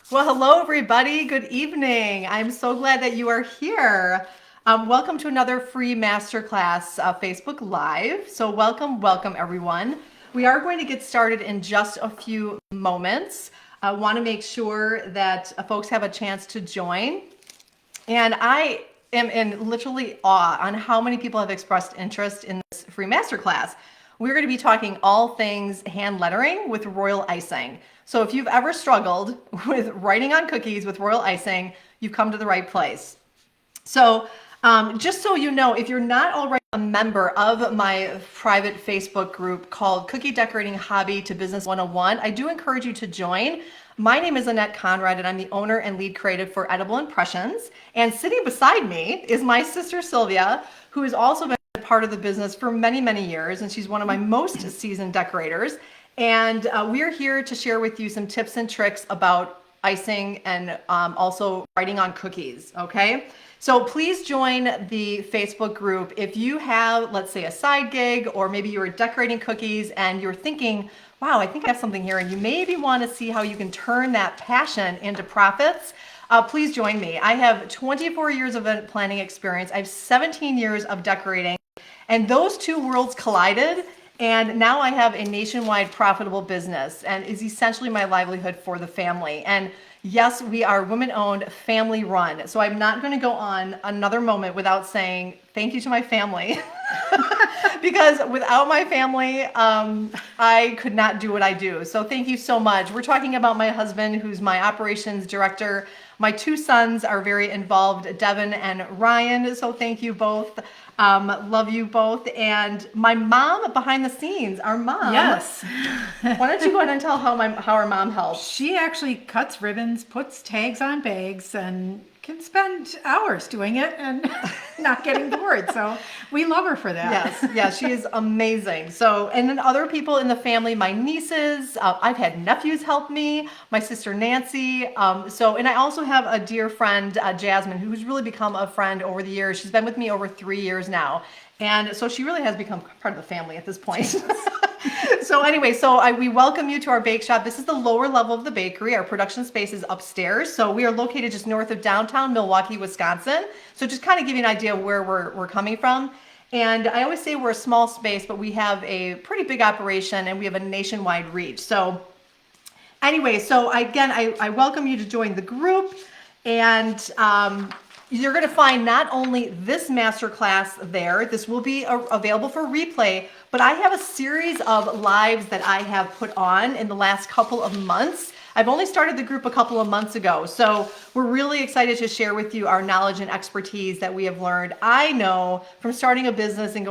Well, hello, everybody. Good evening. I'm so glad that you are here. Welcome to another free masterclass Facebook Live. So welcome, everyone. We are going to get started in just a few moments. I want to make sure that folks have a chance to join. And I am in literally awe on how many people have expressed interest in this free masterclass. We're going to be talking all things hand lettering with royal icing. So if you've ever struggled with writing on cookies with royal icing, you've come to the right place. So just so you know, if you're not already a member of my private Facebook group called Cookie Decorating Hobby to Business 101, I do encourage you to join. My name is Annette Conrad, and I'm the owner and lead creative for Edible Impressions. And sitting beside me is my sister Sylvia, who has also been part of the business for many, many years, and she's one of my most seasoned decorators. And we're here to share with you some tips and tricks about icing and also writing on cookies, okay? So please join the Facebook group if you have, let's say, a side gig, or maybe you were decorating cookies and you're thinking, wow, I think I have something here, and you maybe want to see how you can turn that passion into profits. Please join me. I have 24 years of event planning experience. I have 17 years of decorating, and those two worlds collided. And now I have a nationwide profitable business and is essentially my livelihood for the family. And yes, we are women-owned, family-run. So I'm not going to go on another moment without saying thank you to my family. Because without my family, I could not do what I do. So thank you so much. We're talking about my husband, who's my operations director. My two sons are very involved, Devin and Ryan. So thank you both. Love you both. And my mom behind the scenes, our mom. Yes. Why don't you go ahead and tell how our mom helps? She actually cuts ribbons, puts tags on bags, and can spend hours doing it and not getting bored. So we love her for that. Yes, she is amazing. So, and then other people in the family, my nieces, I've had nephews help me, my sister Nancy. And I also have a dear friend, Jasmine, who's really become a friend over the years. She's been with me over 3 years now. And so she really has become part of the family at this point. So anyway, we welcome you to our bake shop. This is the lower level of the bakery. Our production space is upstairs. So we are located just north of downtown Milwaukee, Wisconsin. So just kind of give you an idea of where we're coming from. And I always say we're a small space, but we have a pretty big operation and we have a nationwide reach. So anyway, I welcome you to join the group. And you're going to find not only this masterclass there, this will be available for replay, but I have a series of lives that I have put on in the last couple of months. I've only started the group a couple of months ago, so we're really excited to share with you our knowledge and expertise that we have learned. I know from starting a business and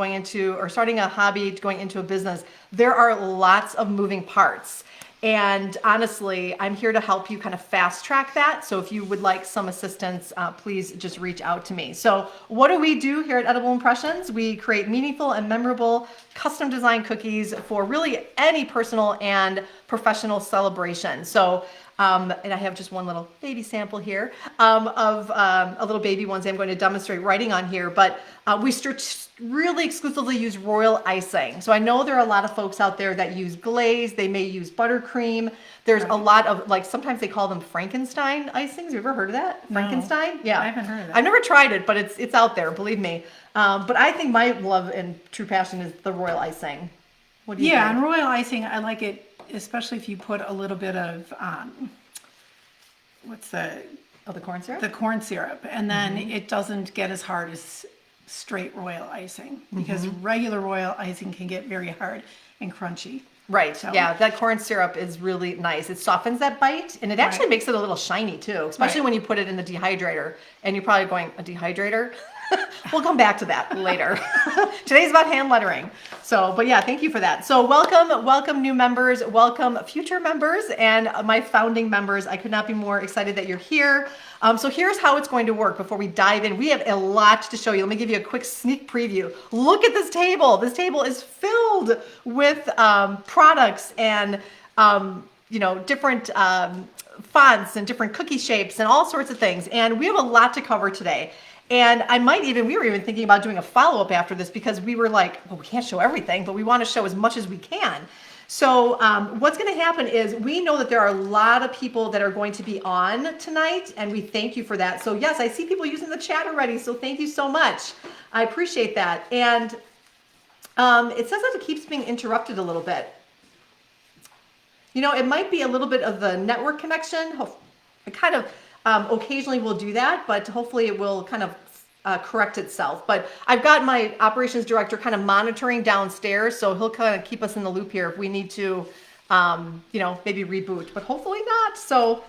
starting a hobby going into a business, there are lots of moving parts. And honestly, I'm here to help you kind of fast track that. So if you would like some assistance, please just reach out to me. So what do we do here at Edible Impressions? We create meaningful and memorable custom designed cookies for really any personal and professional celebration. So and I have just one little baby sample here of a little baby ones I'm going to demonstrate writing on here. But we really exclusively use royal icing. So I know there are a lot of folks out there that use glaze. They may use buttercream. There's a lot of, sometimes they call them Frankenstein icings. Have you ever heard of that? No, Frankenstein? Yeah. I haven't heard of that. I've never tried it, but it's out there, believe me. But I think my love and true passion is the royal icing. What do you think? Yeah, and royal icing, I like it, especially if you put a little bit of, the corn syrup? the corn syrup, and then it doesn't get as hard as straight royal icing, because regular royal icing can get very hard and crunchy. Right. So- Yeah, that corn syrup is really nice. It softens that bite, and it actually Right. makes it a little shiny too, especially Right. when you put it in the dehydrator. And you're probably going, a dehydrator? We'll come back to that later. Today's about hand lettering. So, but yeah, thank you for that. So welcome new members, welcome future members, and my founding members. I could not be more excited that you're here. So here's how it's going to work before we dive in. We have a lot to show you. Let me give you a quick sneak preview. Look at this table. This table is filled with products and different fonts and different cookie shapes and all sorts of things. And we have a lot to cover today. And we were even thinking about doing a follow-up after this, because we were like, well, we can't show everything, but we want to show as much as we can. So what's going to happen is we know that there are a lot of people that are going to be on tonight, and we thank you for that. So yes, I see people using the chat already, so thank you so much. I appreciate that. And it says that it keeps being interrupted a little bit. It might be a little bit of the network connection. It kind of occasionally will do that, but hopefully it will kind of correct itself. But I've got my operations director kind of monitoring downstairs, so he'll kind of keep us in the loop here if we need to, maybe reboot, but hopefully not. So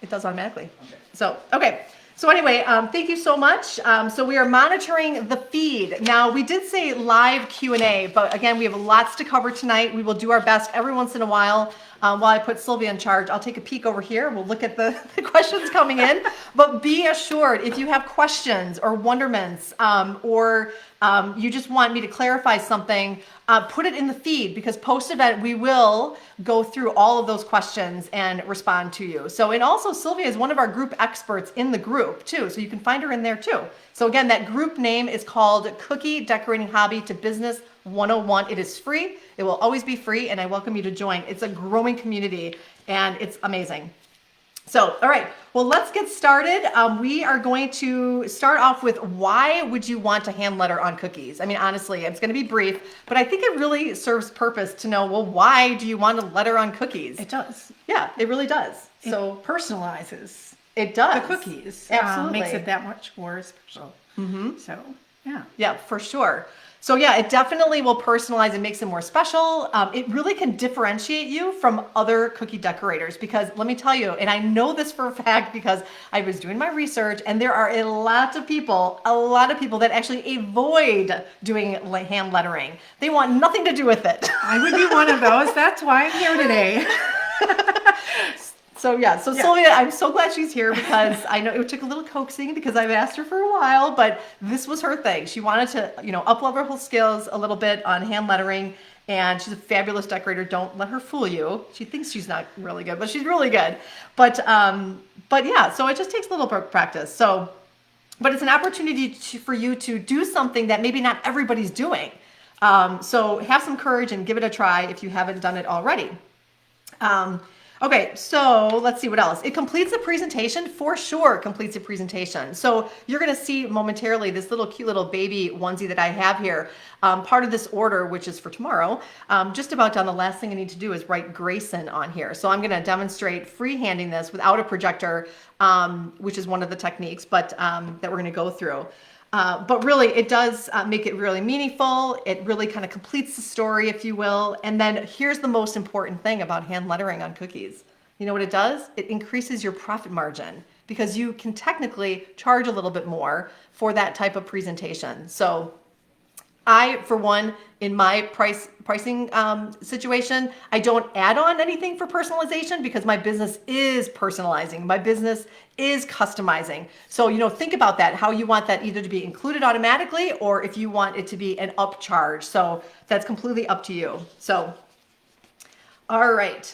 it does automatically. So, okay. So anyway, thank you so much. So we are monitoring the feed. Now, we did say live Q&A, but again, we have lots to cover tonight. We will do our best every once in a while. While I put Sylvia in charge, I'll take a peek over here. We'll look at the questions coming in. But be assured, if you have questions or wonderments, or you just want me to clarify something, put it in the feed, because post-event we will go through all of those questions and respond to you. So, and also Sylvia is one of our group experts in the group too, so you can find her in there too. So again, that group name is called Cookie Decorating Hobby to Business 101. It is free. It will always be free, and I welcome you to join. It's a growing community, and it's amazing. So, all right, well, let's get started. We are going to start off with, why would you want to hand letter on cookies? I mean, honestly, it's going to be brief, but I think it really serves purpose to know, well, why do you want to letter on cookies? It does. Yeah, it really does. So personalizes it does. the cookies. Absolutely. Makes it that much more special. Mm-hmm. So, yeah. Yeah, for sure. So yeah, it definitely will personalize and makes it more special. It really can differentiate you from other cookie decorators, because let me tell you, and I know this for a fact because I was doing my research, and there are a lot of people that actually avoid doing hand lettering. They want nothing to do with it. I would be one of those. That's why I'm here today. So yeah, Sylvia, I'm so glad she's here, because I know it took a little coaxing, because I've asked her for a while, but this was her thing. She wanted to, up-level her skills a little bit on hand lettering, and she's a fabulous decorator. Don't let her fool you. She thinks she's not really good, but she's really good. But yeah, so it just takes a little practice. So, but it's an opportunity for you to do something that maybe not everybody's doing. So have some courage and give it a try if you haven't done it already. Okay, so let's see what else. It completes the presentation, for sure completes the presentation. So you're gonna see momentarily this little cute little baby onesie that I have here. Part of this order, which is for tomorrow, just about done. The last thing I need to do is write Grayson on here. So I'm gonna demonstrate freehanding this without a projector, which is one of the techniques, but that we're gonna go through. But really, it does make it really meaningful. It really kind of completes the story, if you will. And then here's the most important thing about hand lettering on cookies. You know what it does? It increases your profit margin, because you can technically charge a little bit more for that type of presentation. So I, for one, in my pricing situation, I don't add on anything for personalization, because my business is personalizing. My business is customizing. So, think about that, how you want that either to be included automatically, or if you want it to be an upcharge. So that's completely up to you. So, all right.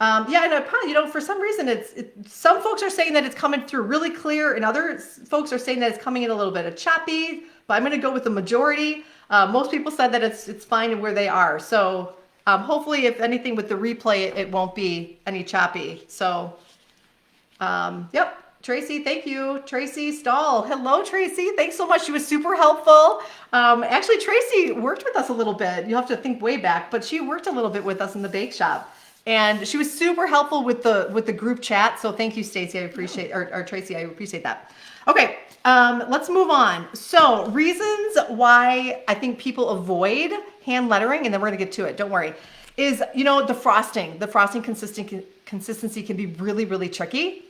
Yeah, and probably, for some reason, some folks are saying that it's coming through really clear, and other folks are saying that it's coming in a little bit of choppy, but I'm going to go with the majority. Most people said that it's fine where they are. So hopefully, if anything, with the replay, it won't be any choppy. So, yep. Tracy, thank you. Tracy Stahl. Hello, Tracy. Thanks so much. She was super helpful. Actually, Tracy worked with us a little bit. You'll have to think way back, but she worked a little bit with us in the bake shop. And she was super helpful with the group chat. So thank you, Stacy. I appreciate, or Tracy, I appreciate that. Okay, let's move on. So reasons why I think people avoid hand lettering, and then we're gonna get to it, don't worry, is, the frosting. The frosting consistency can be really, really tricky.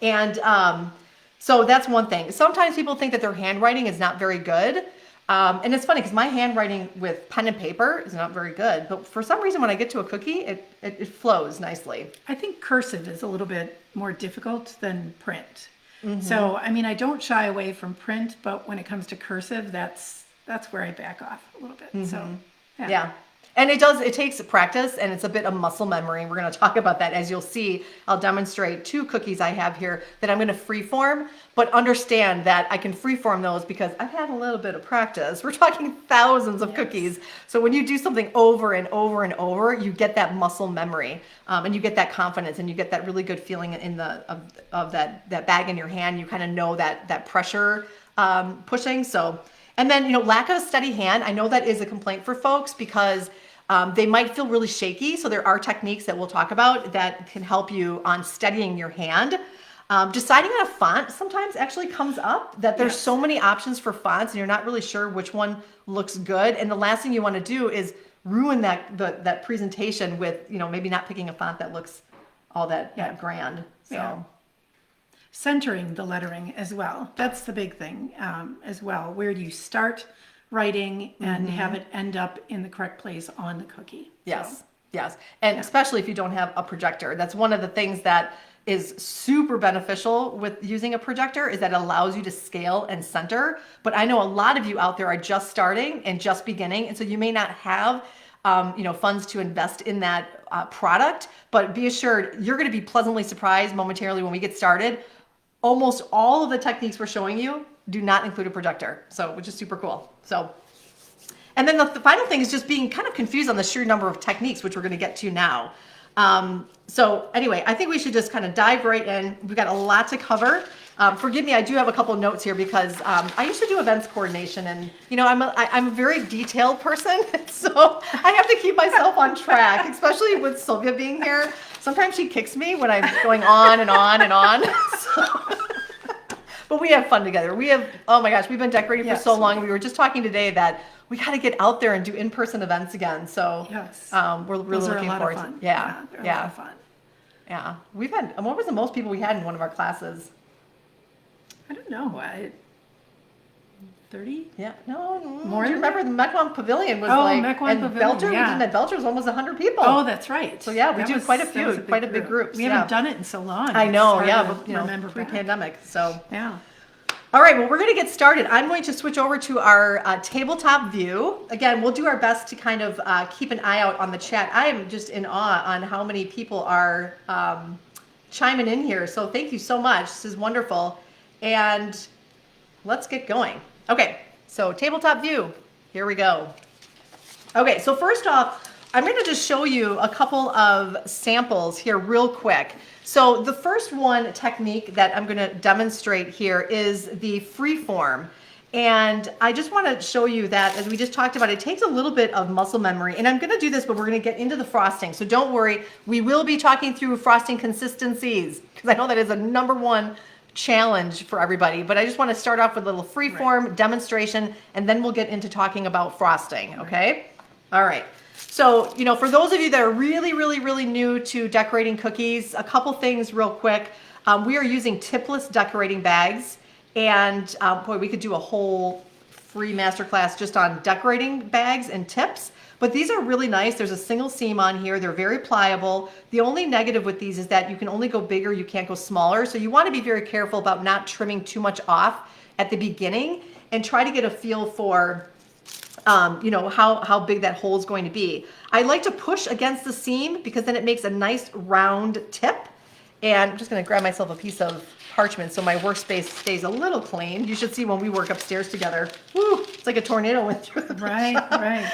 And so that's one thing. Sometimes people think that their handwriting is not very good. And it's funny, because my handwriting with pen and paper is not very good, but for some reason when I get to a cookie, it flows nicely. I think cursive is a little bit more difficult than print. Mm-hmm. So, I don't shy away from print, but when it comes to cursive, that's where I back off a little bit. Mm-hmm. So, yeah. And it takes practice, and it's a bit of muscle memory. We're going to talk about that. As you'll see, I'll demonstrate 2 cookies I have here that I'm going to freeform, but understand that I can freeform those because I've had a little bit of practice. We're talking thousands of cookies. So when you do something over and over and over, you get that muscle memory, and you get that confidence, and you get that really good feeling in of that bag in your hand. You kind of know that pressure pushing. So, and then, lack of a steady hand. I know that is a complaint for folks because they might feel really shaky. So there are techniques that we'll talk about that can help you on steadying your hand. Deciding on a font sometimes actually comes up, that there's so many options for fonts and you're not really sure which one looks good. And the last thing you want to do is ruin that presentation with, maybe not picking a font that looks all that grand. So. Yeah. Centering the lettering as well. That's the big thing as well. Where do you start writing and have it end up in the correct place on the cookie? Yes, so. Yes. And especially if you don't have a projector. That's one of the things that is super beneficial with using a projector, is that it allows you to scale and center. But I know a lot of you out there are just starting and just beginning, and so you may not have funds to invest in that product, but be assured you're going to be pleasantly surprised momentarily when we get started. Almost all of the techniques we're showing you do not include a projector, so which is super cool. So, and then the final thing is just being kind of confused on the sheer number of techniques, which we're going to get to now. So anyway, I think we should just kind of dive right in. We've got a lot to cover. Forgive me, I do have a couple of notes here because I used to do events coordination, and I'm a very detailed person, so I have to keep myself on track, especially with Sylvia being here. Sometimes she kicks me when I'm going on and on and on. But we have fun together. Oh my gosh, we've been decorating for so long. We were just talking today that we got to get out there and do in-person events again. So we're really looking forward to it. Yeah, a lot of fun. Yeah, we've had. What was the most people we had in one of our classes? I don't know. 30? Yeah, no, more. Do you remember the Mequon Pavilion was Mequon Pavilion. Belcher, we did that Belcher was almost 100 people. Oh, that's right. So yeah, we do quite a few, quite a big groups. We haven't done it in so long. I know, but remember pre-pandemic. So yeah. All right, well, we're going to get started. I'm going to switch over to our tabletop view. Again, we'll do our best to kind of keep an eye out on the chat. I am just in awe on how many people are chiming in here. So thank you so much. This is wonderful. And let's get going. Okay, so tabletop view. Here we go. Okay, so first off, I'm going to just show you a couple of samples here real quick. So the first one technique that I'm going to demonstrate here is the freeform. And I just want to show you that, as we just talked about, it takes a little bit of muscle memory. And I'm going to do this, but we're going to get into the frosting. So don't worry, we will be talking through frosting consistencies, because I know that is a #1 challenge for everybody. But I just want to start off with a little freeform demonstration, and then we'll get into talking about frosting, okay? All right. So, for those of you that are really, really, really new to decorating cookies, a couple things real quick. We are using tipless decorating bags, and boy, we could do a whole free masterclass just on decorating bags and tips. But these are really nice. There's a single seam on here. They're very pliable. The only negative with these is that you can only go bigger, you can't go smaller. So you want to be very careful about not trimming too much off at the beginning, and try to get a feel for how big that hole is going to be. I like to push against the seam because then it makes a nice round tip. And I'm just going to grab myself a piece of parchment so my workspace stays a little clean. You should see when we work upstairs together. Woo, it's like a tornado went through the Right.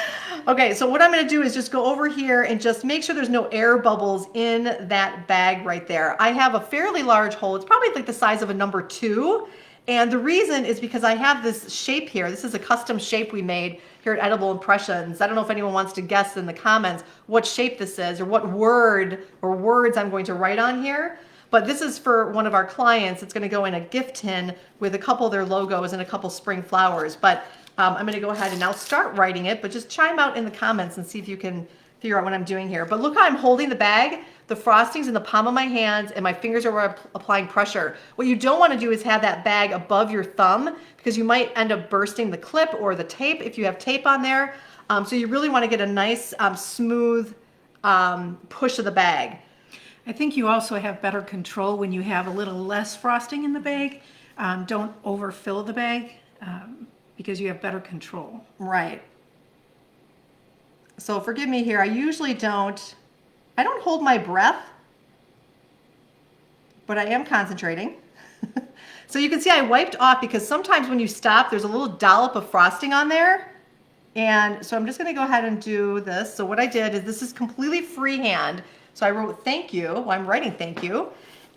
Okay, so what I'm going to do is just go over here and just make sure there's no air bubbles in that bag right there. I have a fairly large hole. It's probably like the size of a #2. And the reason is because I have this shape here. This is a custom shape we made here at Edible Impressions. I don't know if anyone wants to guess in the comments what shape this is or what word or words I'm going to write on here. But this is for one of our clients. It's going to go in a gift tin with a couple of their logos and a couple spring flowers. But I'm going to go ahead and I'll start writing it, but just chime out in the comments and see if you can figure out what I'm doing here. But look how I'm holding the bag. The frosting's in the palm of my hands and my fingers are where I'm applying pressure. What you don't want to do is have that bag above your thumb, because you might end up bursting the clip or the tape if you have tape on there. So you really want to get a nice smooth push of the bag. I think you also have better control when you have a little less frosting in the bag. Don't overfill the bag because you have better control. Right. So forgive me here. I usually don't hold my breath, but I am concentrating. So you can see I wiped off because sometimes when you stop, there's a little dollop of frosting on there. And so I'm just going to go ahead and do this. So what I did is this is completely freehand. So I wrote thank you. Well, I'm writing thank you.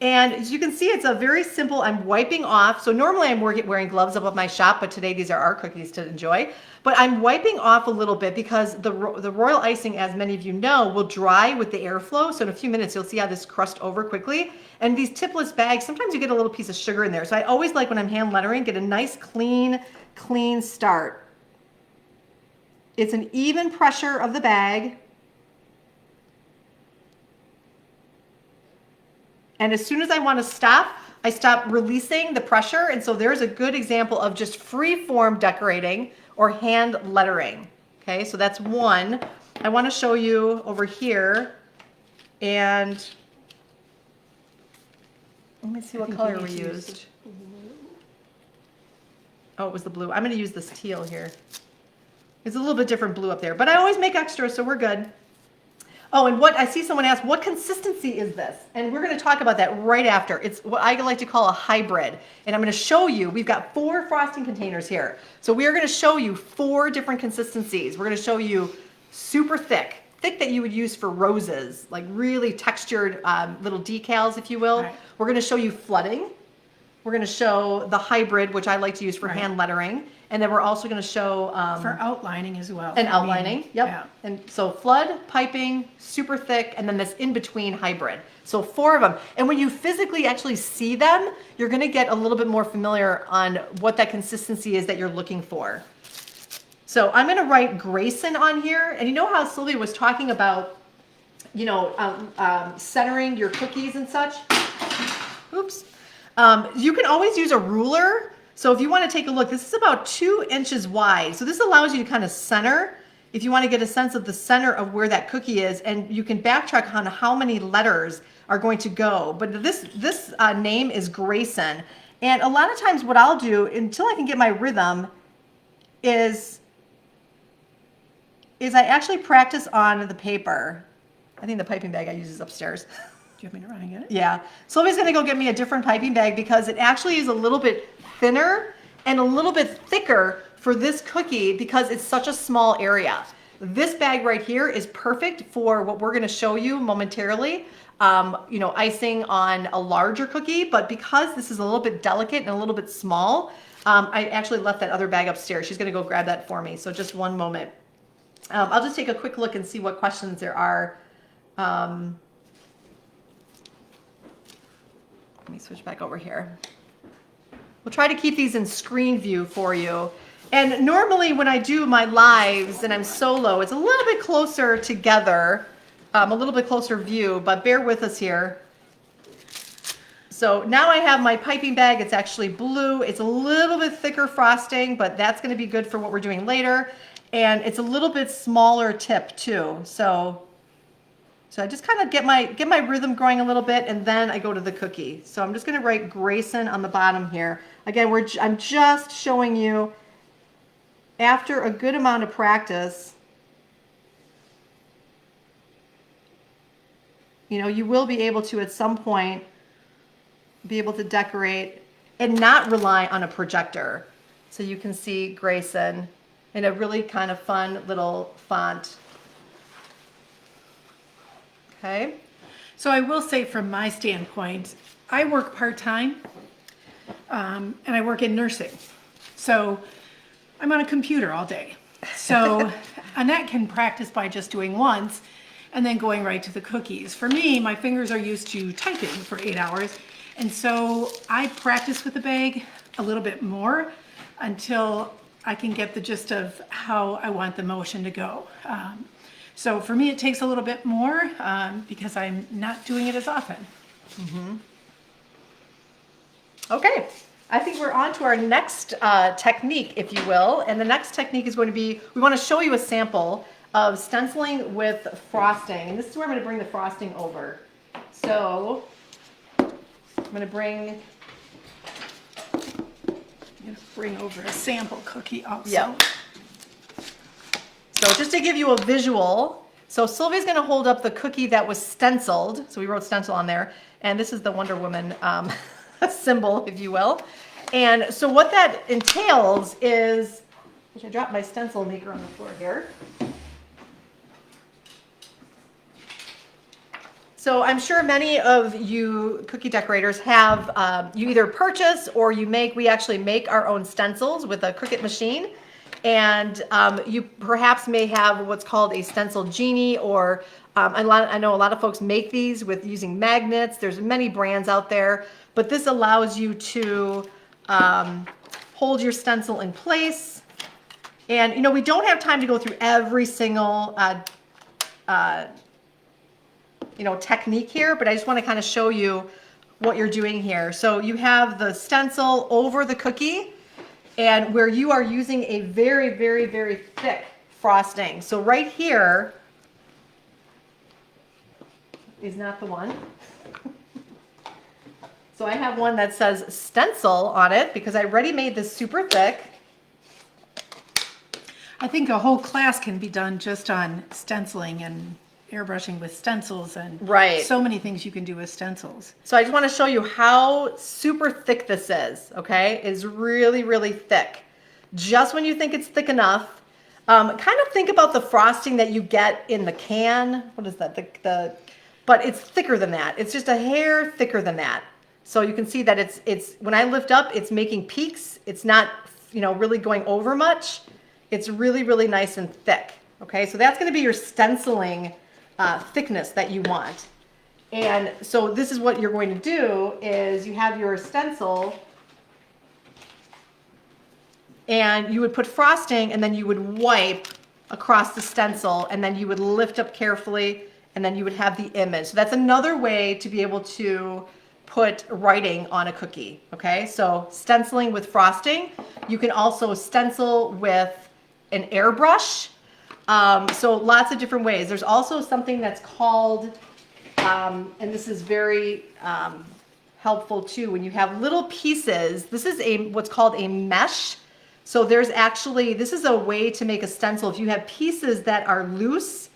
And as you can see, it's a very simple, I'm wiping off. So normally I'm wearing gloves up at my shop, but today these are our cookies to enjoy. But I'm wiping off a little bit because the royal icing, as many of you know, will dry with the airflow. So in a few minutes, you'll see how this crust over quickly. And these tipless bags, sometimes you get a little piece of sugar in there. So I always like when I'm hand lettering, get a nice clean start. It's an even pressure of the bag. And as soon as I want to stop, I stop releasing the pressure. And so there's a good example of just free form decorating or hand lettering. Okay, so that's one. I want to show you over here. And let me see what color we used. Oh, it was the blue. I'm going to use this teal here. It's a little bit different blue up there, but I always make extra, so we're good. Oh, and what I see someone ask, what consistency is this? And we're going to talk about that right after. It's what I like to call a hybrid. And I'm going to show you, we've got 4 frosting containers here. So we are going to show you 4 different consistencies. We're going to show you super thick that you would use for roses, like really textured little decals, if you will. Right. We're going to show you flooding. We're going to show the hybrid, which I like to use for hand lettering. And then we're also going to show... for outlining as well. and outlining, yep. Yeah. And so flood, piping, super thick, and then this in-between hybrid. So 4 of them. And when you physically actually see them, you're going to get a little bit more familiar on what that consistency is that you're looking for. So I'm going to write Grayson on here. And you know how Sylvia was talking about, you know, centering your cookies and such? Oops. You can always use a ruler. So if you want to take a look, this is about 2 inches wide. So this allows you to kind of center if you want to get a sense of the center of where that cookie is, and you can backtrack on how many letters are going to go. But this name is Grayson. And a lot of times what I'll do until I can get my rhythm is I actually practice on the paper. I think the piping bag I use is upstairs. Do you want me to run and get it? Yeah. Sylvia's going to go get me a different piping bag because it actually is a little bit thinner and a little bit thicker for this cookie because it's such a small area. This bag right here is perfect for what we're going to show you momentarily. You know, icing on a larger cookie, but because this is a little bit delicate and a little bit small, I actually left that other bag upstairs. She's going to go grab that for me. So just one moment. I'll just take a quick look and see what questions there are. Let me switch back over here. We'll try to keep these in screen view for you. And normally when I do my lives and I'm solo, it's a little bit closer together, a little bit closer view, but bear with us here. So now I have my piping bag. It's actually blue. It's a little bit thicker frosting, but that's going to be good for what we're doing later. And it's a little bit smaller tip too. So I just kind of get my rhythm going a little bit, and then I go to the cookie. So I'm just going to write Grayson on the bottom here. Again, I'm just showing you after a good amount of practice, you know, you will be able to at some point be able to decorate and not rely on a projector. So you can see Grayson in a really kind of fun little font. Okay. So I will say from my standpoint, I work part-time and I work in nursing. So I'm on a computer all day. So Annette can practice by just doing once and then going right to the cookies. For me, my fingers are used to typing for 8 hours. And so I practice with the bag a little bit more until I can get the gist of how I want the motion to go. So for me, it takes a little bit more because I'm not doing it as often. Mm-hmm. Okay, I think we're on to our next technique, if you will. And the next technique is going to be, we want to show you a sample of stenciling with frosting. And this is where I'm going to bring the frosting over. So I'm going to bring Bring over a sample cookie also. Yeah. So just to give you a visual, so Sylvia's going to hold up the cookie that was stenciled. So we wrote stencil on there. And this is the Wonder Woman symbol, if you will. And so what that entails is, I dropped my stencil maker on the floor here. So I'm sure many of you cookie decorators have, you either purchase or you make, we actually make our own stencils with a Cricut machine. And you perhaps may have what's called a stencil genie, or I know a lot of folks make these with using magnets. There's many brands out there, but this allows you to hold your stencil in place. And you know, we don't have time to go through every single technique here, but I just want to kind of show you what you're doing here. So you have the stencil over the cookie, and where you are using a very, very, very thick frosting. So right here is not the one. So I have one that says stencil on it because I already made this super thick. I think a whole class can be done just on stenciling and airbrushing with stencils, and so many things you can do with stencils. So I just want to show you how super thick this is, okay? It's really, really thick. Just when you think it's thick enough, kind of think about the frosting that you get in the can. What is that? But it's thicker than that. It's just a hair thicker than that. So you can see that it's when I lift up, it's making peaks. It's not, really going over much. It's really, really nice and thick. Okay, so that's going to be your stenciling thickness that you want. And so this is what you're going to do is you have your stencil and you would put frosting and then you would wipe across the stencil and then you would lift up carefully and then you would have the image. So that's another way to be able to put writing on a cookie. Okay, so stenciling with frosting. You can also stencil with an airbrush. So lots of different ways. There's also something that's called, and this is very helpful too, when you have little pieces. This is what's called a mesh. So there's actually, this is a way to make a stencil if you have pieces that are loose.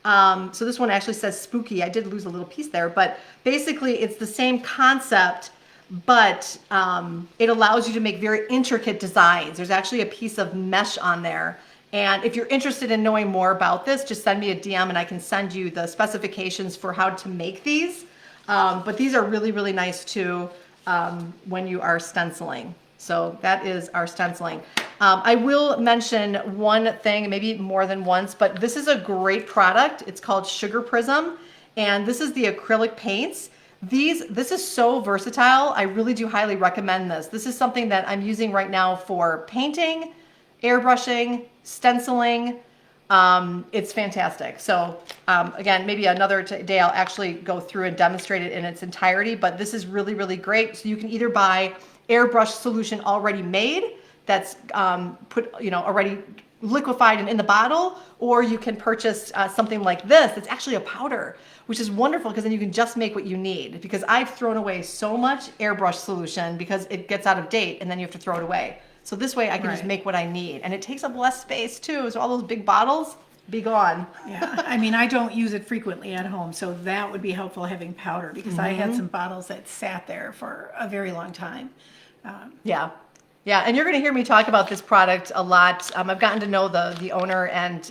So this one actually says spooky. I did lose a little piece there, but basically it's the same concept, but it allows you to make very intricate designs. There's actually a piece of mesh on there. And if you're interested in knowing more about this, just send me a DM and I can send you the specifications for how to make these. But these are really, really nice too when you are stenciling. So that is our stenciling. I will mention one thing, maybe more than once, but this is a great product. It's called Sugar Prism, and this is the acrylic paints. This is so versatile. I really do highly recommend this. This is something that I'm using right now for painting, airbrushing, stenciling. It's fantastic. So again, maybe another day I'll actually go through and demonstrate it in its entirety, but this is really, really great. So you can either buy airbrush solution already made that's already liquefied and in the bottle, or you can purchase something like this. It's actually a powder, which is wonderful because then you can just make what you need, because I've thrown away so much airbrush solution because it gets out of date and then you have to throw it away. So this way I can just make what I need, and it takes up less space too. So all those big bottles, be gone. Yeah, I mean, I don't use it frequently at home, so that would be helpful having powder, because I had some bottles that sat there for a very long time. Yeah, and you're going to hear me talk about this product a lot. I've gotten to know the owner and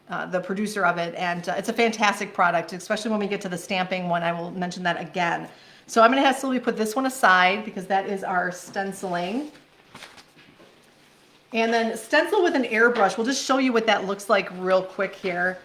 the producer of it, and it's a fantastic product, especially when we get to the stamping one. I will mention that again. So I'm going to have Sylvie put this one aside because that is our stenciling. And then stencil with an airbrush. We'll just show you what that looks like real quick here.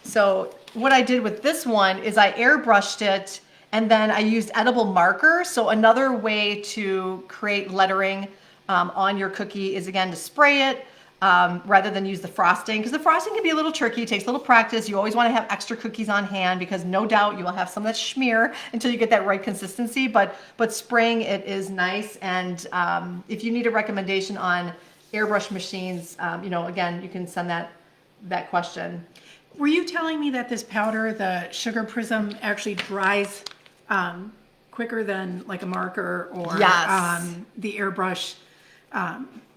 So what I did with this one is I airbrushed it, and then I used edible marker. So another way to create lettering on your cookie is, again, to spray it rather than use the frosting, because the frosting can be a little tricky. It takes a little practice. You always want to have extra cookies on hand, because no doubt you will have some that smear until you get that right consistency. But spraying it is nice. And if you need a recommendation on airbrush machines, again, you can send that question. Were you telling me that this powder, the Sugar Prism, actually dries quicker than like a marker or Yes. the airbrush?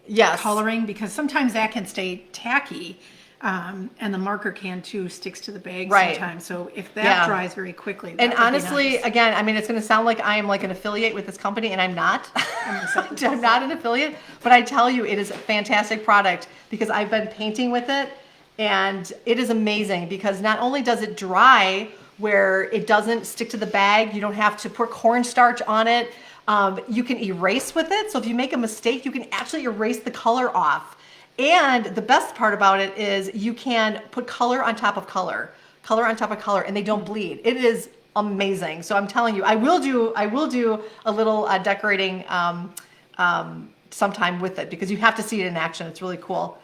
Yes. coloring, because sometimes that can stay tacky. And the marker can too, sticks to the bag Right. sometimes. So if that Yeah. dries very quickly, that And would be honestly, nice. again, I mean, it's going to sound like I am like an affiliate with this company, and I'm not. I'm not an affiliate, but I tell you, it is a fantastic product because I've been painting with it, and it is amazing because not only does it dry where it doesn't stick to the bag, you don't have to put cornstarch on it. You can erase with it. So if you make a mistake, you can actually erase the color off. And the best part about it is you can put color on top of color, color on top of color, and they don't bleed. It is amazing. So I'm telling you, I will do a little decorating sometime with it because you have to see it in action. It's really cool.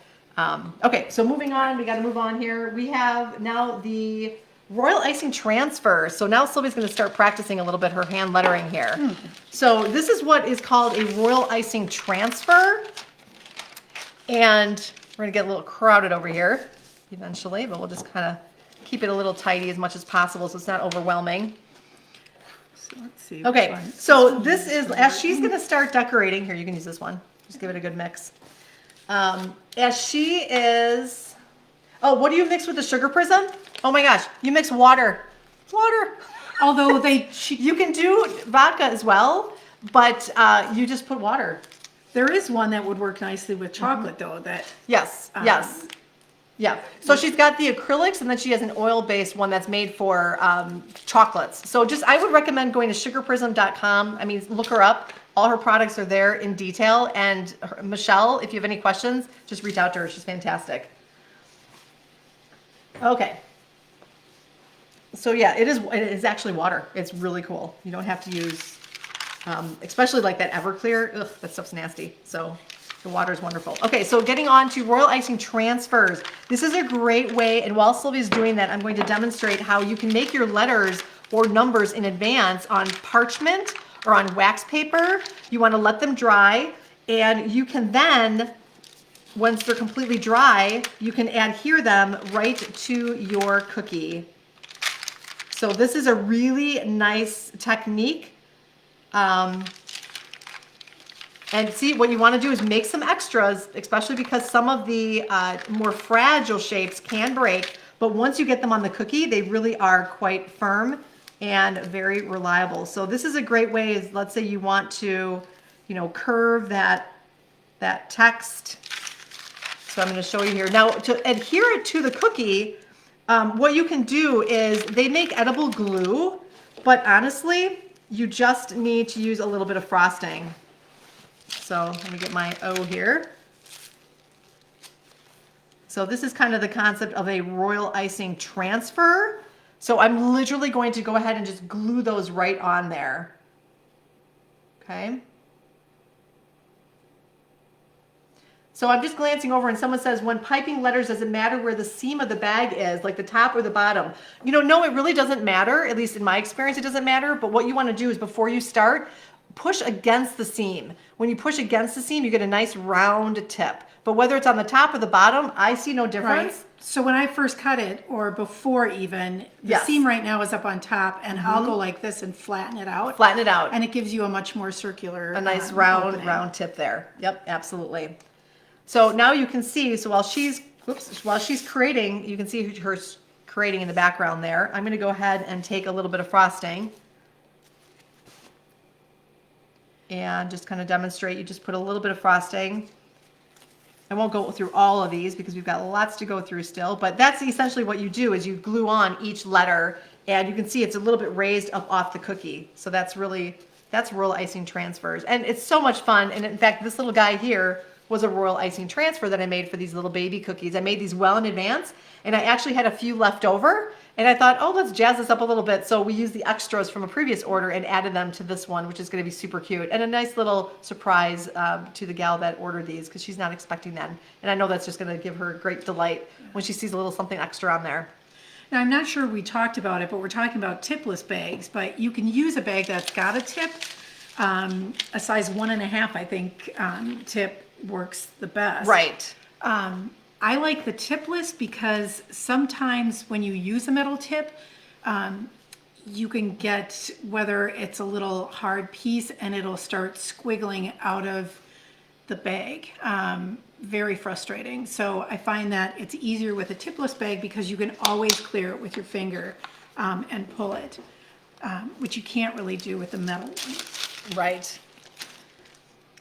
Okay, so moving on, we got to move on here. We have now the Royal Icing Transfer. So now Sylvia's going to start practicing a little bit her hand lettering here. So this is what is called a Royal Icing Transfer. And we're going to get a little crowded over here eventually, but we'll just kind of keep it a little tidy as much as possible so it's not overwhelming. So let's see. Okay, so this is, as she's going to start decorating, here, you can use this one. Just give it a good mix. As she is, oh, what do you mix with the sugar prism? Oh my gosh, you mix water. Water. Although You can do vodka as well, but you just put water. there is one that would work nicely with chocolate though, that Yes, yes. Yeah. So she's got the acrylics, and then she has an oil-based one that's made for chocolates. So just, I would recommend going to sugarprism.com. I mean, look her up. All her products are there in detail. And Michelle, if you have any questions, just reach out to her. She's fantastic. Okay. So yeah, it is actually water. It's really cool. You don't have to use, especially like that Everclear. Ugh, that stuff's nasty. So the water is wonderful. Okay, so getting on to Royal Icing Transfers. This is a great way, and while Sylvia's doing that, I'm going to demonstrate how you can make your letters or numbers in advance on parchment or on wax paper. You want to let them dry, and you can then, once they're completely dry, you can adhere them right to your cookie. So this is a really nice technique. And see, what you want to do is make some extras, especially because some of the more fragile shapes can break. But once you get them on the cookie, they really are quite firm and very reliable. So this is a great way, is let's say you want to, curve that text. So I'm going to show you here. Now, to adhere it to the cookie, what you can do is, they make edible glue, but honestly, you just need to use a little bit of frosting. So let me get my O here. So this is kind of the concept of a royal icing transfer. So I'm literally going to go ahead and just glue those right on there. Okay. So I'm just glancing over, and someone says, when piping letters, does it matter where the seam of the bag is, like the top or the bottom? No, it really doesn't matter. At least in my experience, it doesn't matter. But what you want to do is, before you start, push against the seam. When you push against the seam, you get a nice round tip. But whether it's on the top or the bottom, I see no difference. right. So when I first cut it, or before even, the Yes. seam right now is up on top, and I'll go like this and flatten it out. Flatten it out. And it gives you a much more circular, A nice opening. round tip there. Yep, absolutely. So now you can see, so while she's creating, you can see her creating in the background there. I'm going to go ahead and take a little bit of frosting and just kind of demonstrate. You just put a little bit of frosting. I won't go through all of these because we've got lots to go through still, but that's essentially what you do, is you glue on each letter, and you can see it's a little bit raised up off the cookie. So that's royal icing transfers, and it's so much fun. And in fact, this little guy here was a royal icing transfer that I made for these little baby cookies. I made these well in advance, and I actually had a few left over, and I thought, oh, let's jazz this up a little bit. So we used the extras from a previous order and added them to this one, which is going to be super cute, and a nice little surprise to the gal that ordered these, because she's not expecting that. And I know that's just going to give her great delight when she sees a little something extra on there. Now, I'm not sure we talked about it, but we're talking about tipless bags, but you can use a bag that's got a tip. A size 1.5, I think, tip works the best. Right. I like the tipless because sometimes when you use a metal tip, you can get, whether it's a little hard piece and it'll start squiggling out of the bag. Very frustrating. So I find that it's easier with a tipless bag because you can always clear it with your finger and pull it, which you can't really do with the metal one. Right.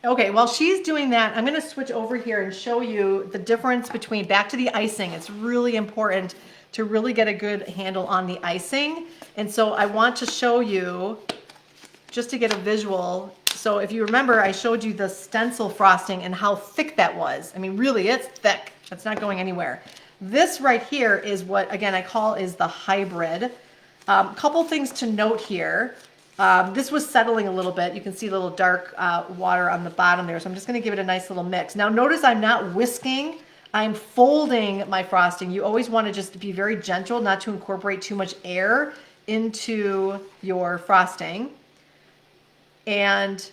Okay, while she's doing that, I'm going to switch over here and show you the difference between, back to the icing. It's really important to really get a good handle on the icing. And so I want to show you, just to get a visual. So if you remember, I showed you the stencil frosting and how thick that was. I mean, really, it's thick. That's not going anywhere. This right here is what, again, I call is the hybrid. Couple things to note here. This was settling a little bit. You can see a little dark water on the bottom there. So I'm just going to give it a nice little mix. Now notice I'm not whisking. I'm folding my frosting. You always want to just be very gentle, not to incorporate too much air into your frosting. And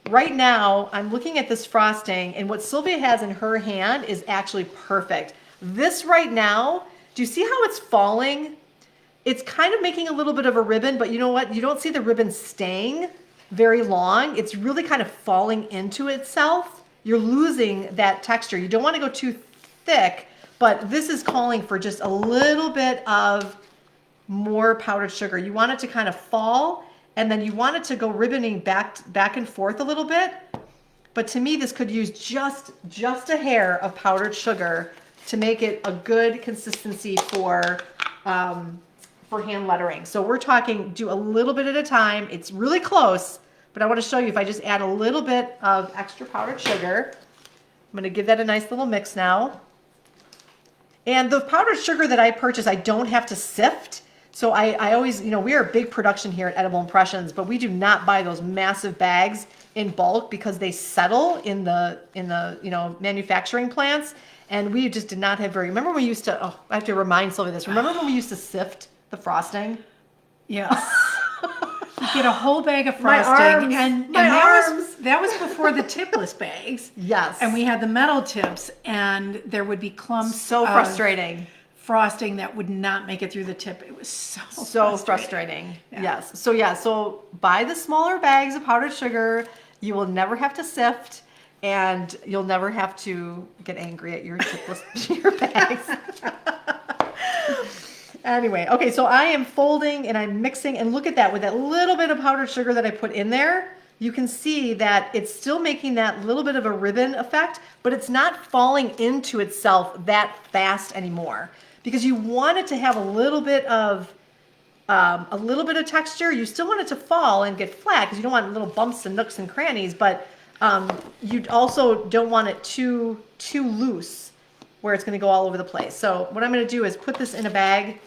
right now I'm looking at this frosting, and what Sylvia has in her hand is actually perfect. This right now, do you see how it's falling? It's kind of making a little bit of a ribbon, but you know what? You don't see the ribbon staying very long. It's really kind of falling into itself. You're losing that texture. You don't want to go too thick, but this is calling for just a little bit of more powdered sugar. You want it to kind of fall, and then you want it to go ribboning back and forth a little bit. But to me, this could use just a hair of powdered sugar to make it a good consistency for hand lettering. So we're talking, do a little bit at a time. It's really close, but I want to show you if I just add a little bit of extra powdered sugar. I'm going to give that a nice little mix now. And the powdered sugar that I purchase, I don't have to sift. So I always, we are a big production here at Edible Impressions, but we do not buy those massive bags in bulk because they settle in the manufacturing plants. And we just did not have remember when we used to, I have to remind Sylvia this. Remember when we used to sift the frosting? Yes. You get a whole bag of frosting, and that was before the tipless bags. Yes. And we had the metal tips, and there would be clumps. So frustrating. Frosting that would not make it through the tip. It was so frustrating. Yeah. Yes. So buy the smaller bags of powdered sugar. You will never have to sift, and you'll never have to get angry at your tipless your bags. Anyway, okay, so I am folding and I'm mixing, and look at that, with that little bit of powdered sugar that I put in there, you can see that it's still making that little bit of a ribbon effect, but it's not falling into itself that fast anymore, because you want it to have a little bit of texture. You still want it to fall and get flat because you don't want little bumps and nooks and crannies, but you also don't want it too loose where it's going to go all over the place. So what I'm going to do is put this in a bag.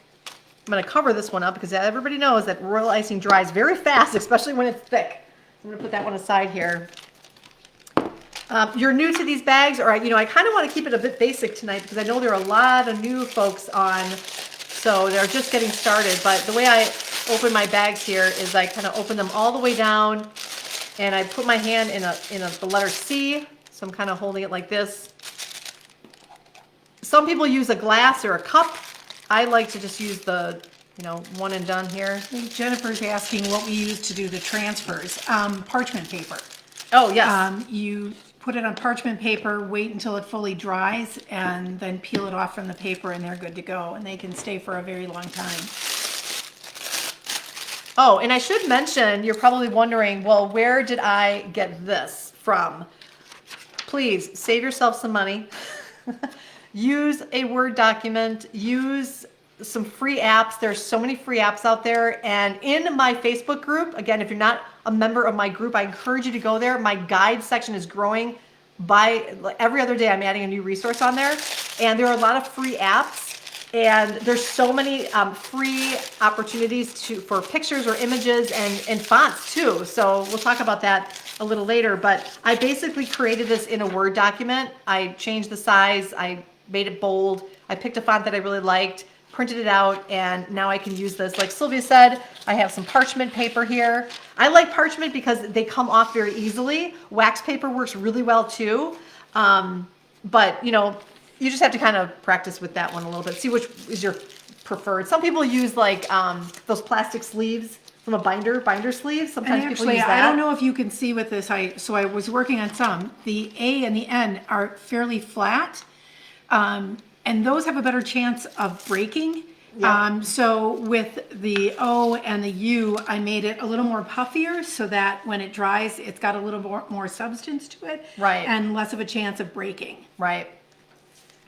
I'm going to cover this one up because everybody knows that royal icing dries very fast, especially when it's thick. I'm going to put that one aside here. You're new to these bags, or I kind of want to keep it a bit basic tonight because I know there are a lot of new folks on, so they're just getting started. But the way I open my bags here is I kind of open them all the way down, and I put my hand in the letter C. So I'm kind of holding it like this. Some people use a glass or a cup. I like to just use the, one and done here. I think Jennifer's asking what we use to do the transfers. Parchment paper. Oh, yes. You put it on parchment paper, wait until it fully dries, and then peel it off from the paper, and they're good to go. And they can stay for a very long time. Oh, and I should mention, you're probably wondering, well, where did I get this from? Please save yourself some money. Use a Word document, use some free apps. There's so many free apps out there. And in my Facebook group, again, if you're not a member of my group, I encourage you to go there. My guide section is growing by every other day. I'm adding a new resource on there. And there are a lot of free apps. And there's so many free opportunities for pictures or images and fonts too. So we'll talk about that a little later. But I basically created this in a Word document. I changed the size. I made it bold. I picked a font that I really liked, printed it out, and now I can use this. Like Sylvia said, I have some parchment paper here. I like parchment because they come off very easily. Wax paper works really well too. But you just have to kind of practice with that one a little bit. See which is your preferred. Some people use like those plastic sleeves a binder sleeve. Sometimes And people actually, use that. I don't know if you can see with this. I was working on some. The A and the N are fairly flat, and those have a better chance of breaking. Yeah. So with the O and the U, I made it a little more puffier so that when it dries, it's got a little more substance to it, Right. and less of a chance of breaking. Right.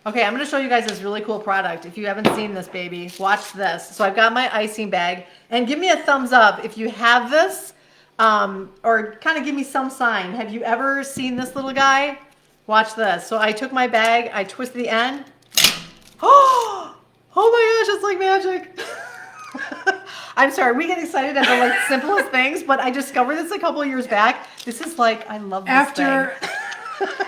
Okay, I'm going to show you guys this really cool product. If you haven't seen this, baby, watch this. So I've got my icing bag, and give me a thumbs up if you have this, or kind of give me some sign. Have you ever seen this little guy? Watch this. So I took my bag, I twisted the end. Oh my gosh, it's like magic. I'm sorry, we get excited at the like simplest things, but I discovered this a couple of years back. This is like, I love this After thing.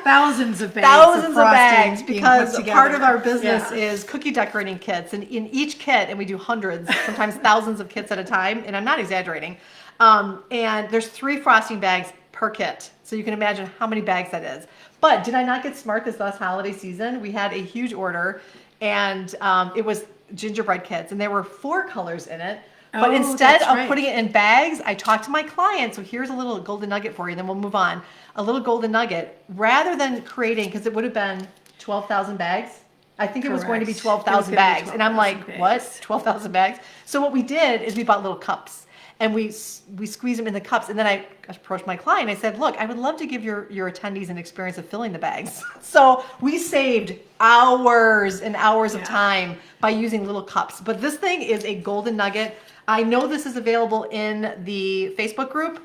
thousands of bags Thousands of frosting bags, being because put together. part of our business Yeah. is cookie decorating kits, and in each kit, and we do hundreds, sometimes thousands of kits at a time, and I'm not exaggerating. And there's 3 frosting bags per kit, so you can imagine how many bags that is. But did I not get smart this last holiday season? We had a huge order, and it was gingerbread kits, and there were 4 colors in it. But Oh, instead that's of right. putting it in bags, I talked to my client. So here's a little golden nugget for you, then we'll move on. A little golden nugget. Rather than creating, because it would have been 12,000 bags. I think it was going to be Correct. 12,000 It was gonna be bags. And I'm 12,000 like, what? bags. 12,000 bags? So what we did is we bought little cups. And we squeeze them in the cups. And then I approached my client. I said, look, I would love to give your attendees an experience of filling the bags. So we saved hours and hours of Yeah. time by using little cups. But this thing is a golden nugget. I know this is available in the Facebook group,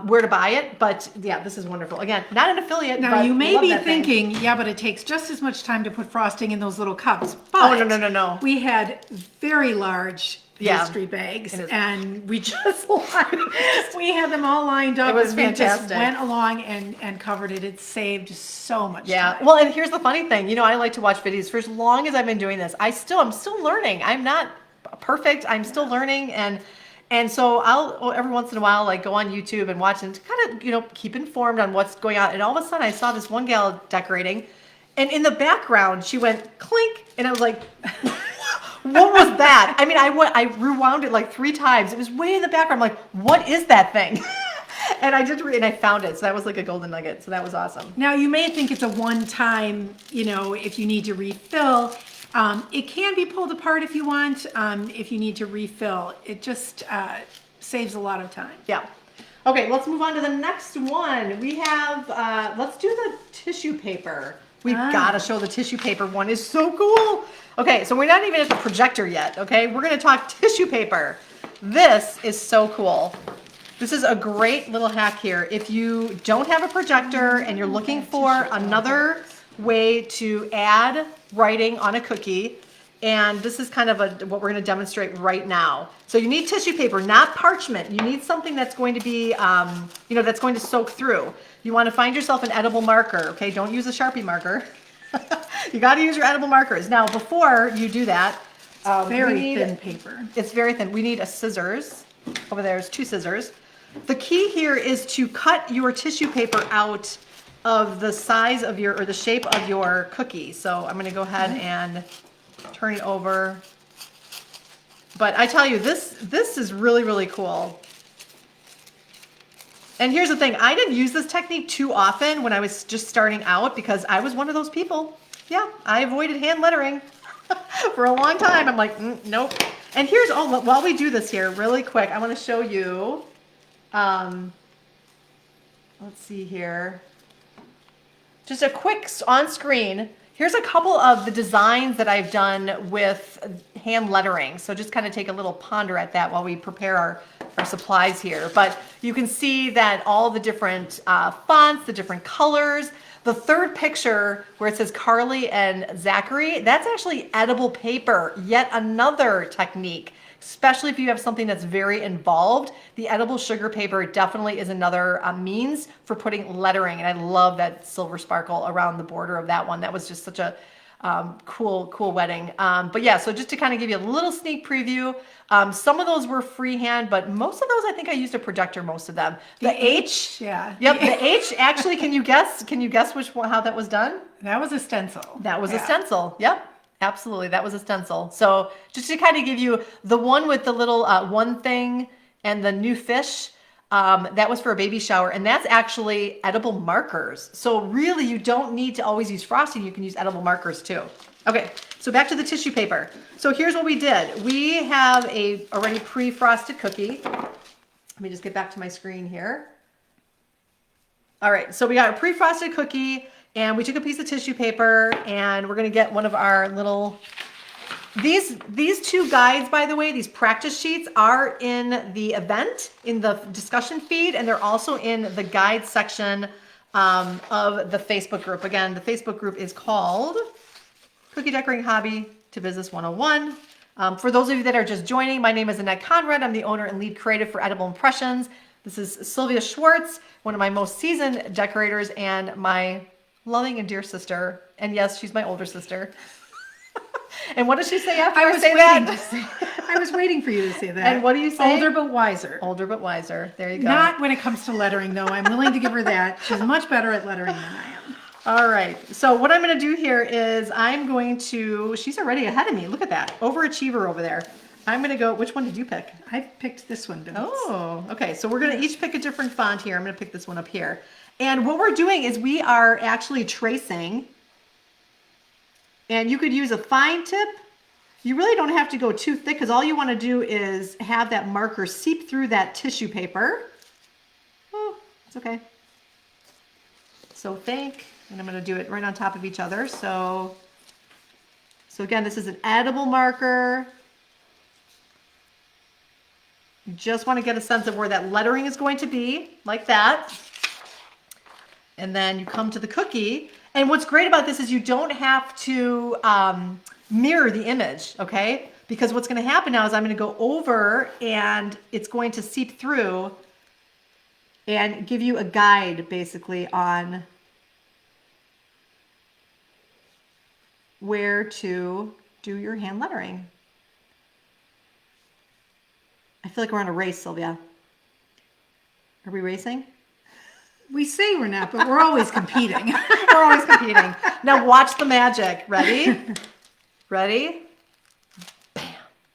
where to buy it. But yeah, this is wonderful. Again, not an affiliate. Now but you may love be that thing. thinking, yeah, but it takes just as much time to put frosting in those little cups. Oh, But no. we had very large Yeah. pastry bags, It is. and we just we had them all lined up. It was and we just fantastic. went along and covered it. It saved so much Yeah. time. Well, and here's the funny thing. You know, I like to watch videos for as long as I've been doing this. I'm still learning. I'm not perfect. I'm still learning, and so I'll every once in a while like go on YouTube and watch and kind of keep informed on what's going on. And all of a sudden, I saw this one gal decorating, and in the background, she went clink, and I was like. What was that? I mean, I rewound it like 3 times. It was way in the background. I'm like, what is that thing? And I and I found it. So that was like a golden nugget. So that was awesome. Now you may think it's a one-time, if you need to refill. It can be pulled apart if you want. If you need to refill, it just saves a lot of time. Yeah. Okay, let's move on to the next one. We have, let's do the tissue paper. We've got to show the tissue paper one. Is so cool. Okay, so we're not even at the projector yet, okay? We're going to talk tissue paper. This is so cool. This is a great little hack here. If you don't have a projector and you're looking for another way to add writing on a cookie, and this is kind of what we're going to demonstrate right now. So you need tissue paper, not parchment. You need something that's going to be, that's going to soak through. You want to find yourself an edible marker, okay? Don't use a Sharpie marker. You got to use your edible markers. Now, before you do that, Very thin paper. it's very thin. We need a scissors. Over there's 2 scissors. The key here is to cut your tissue paper out of the size of or the shape of your cookie. So I'm going to go ahead and turn it over. But I tell you, this is really, really cool. And here's the thing, I didn't use this technique too often when I was just starting out because I was one of those people. Yeah, I avoided hand lettering for a long time. I'm like, nope. And here's, while we do this here, really quick, I want to show you, let's see here, just a quick on screen. Here's a couple of the designs that I've done with hand lettering. So just kind of take a little ponder at that while we prepare our supplies here. But you can see that all the different fonts, the different colors. The third picture where it says Carly and Zachary, that's actually edible paper, yet another technique. Especially if you have something that's very involved, the edible sugar paper definitely is another means for putting lettering. And I love that silver sparkle around the border of that one. That was just such a cool wedding. But yeah, so just to kind of give you a little sneak preview, some of those were freehand, but most of those, I think I used a projector, most of them. The H, yeah. Yep, the H, actually, can you guess which one, how that was done? That was a stencil. That was a Yeah. stencil. Yep. Absolutely. That was a stencil. So just to kind of give you the one with the little one thing And the new fish, that was for a baby shower, and that's actually edible markers. So really, you don't need to always use frosting. You can use edible markers too. Okay, so back to the tissue paper. So here's what we did. We have a already pre-frosted cookie. Let me just get back to my screen here. All right, so we got a pre-frosted cookie, and we took a piece of tissue paper, and we're gonna get one of our little, these two guides, by the way, these practice sheets are in the event, in the discussion feed, and they're also in the guide section of the Facebook group. Again, the Facebook group is called Cookie Decorating Hobby to Business 101. For those of you that are just joining, my name is Annette Conrad. I'm the owner and lead creative for Edible Impressions. This is Sylvia Schwartz, one of my most seasoned decorators and my loving and dear sister. And yes, she's my older sister. And what does she say after I say that? I was waiting for you to say that. And what do you say? Older but wiser. Older but wiser. There you go. Not when it comes to lettering, though. I'm willing to give her that. She's much better at lettering than I am. All right. So what I'm going to do here is I'm going to, she's already ahead of me. Look at that. Overachiever over there. I'm going to go, which one did you pick? I picked this one. Oh, okay. So we're going to each pick a different font here. I'm going to pick this one up here. And what we're doing is we are actually tracing. And you could use a fine tip. You really don't have to go too thick because all you want to do is have that marker seep through that tissue paper. Oh, it's okay. So think, and I'm going to do it right on top of each other. So again, this is an edible marker. You just want to get a sense of where that lettering is going to be, like that. And then you come to the cookie. And what's great about this is you don't have to mirror the image, okay? Because what's going to happen now is I'm going to go over and it's going to seep through and give you a guide basically on where to do your hand lettering. I feel like we're on a race, Sylvia. Are we racing? We say we're not, but we're always competing. We're always competing. Now watch the magic. Ready? Ready? Bam.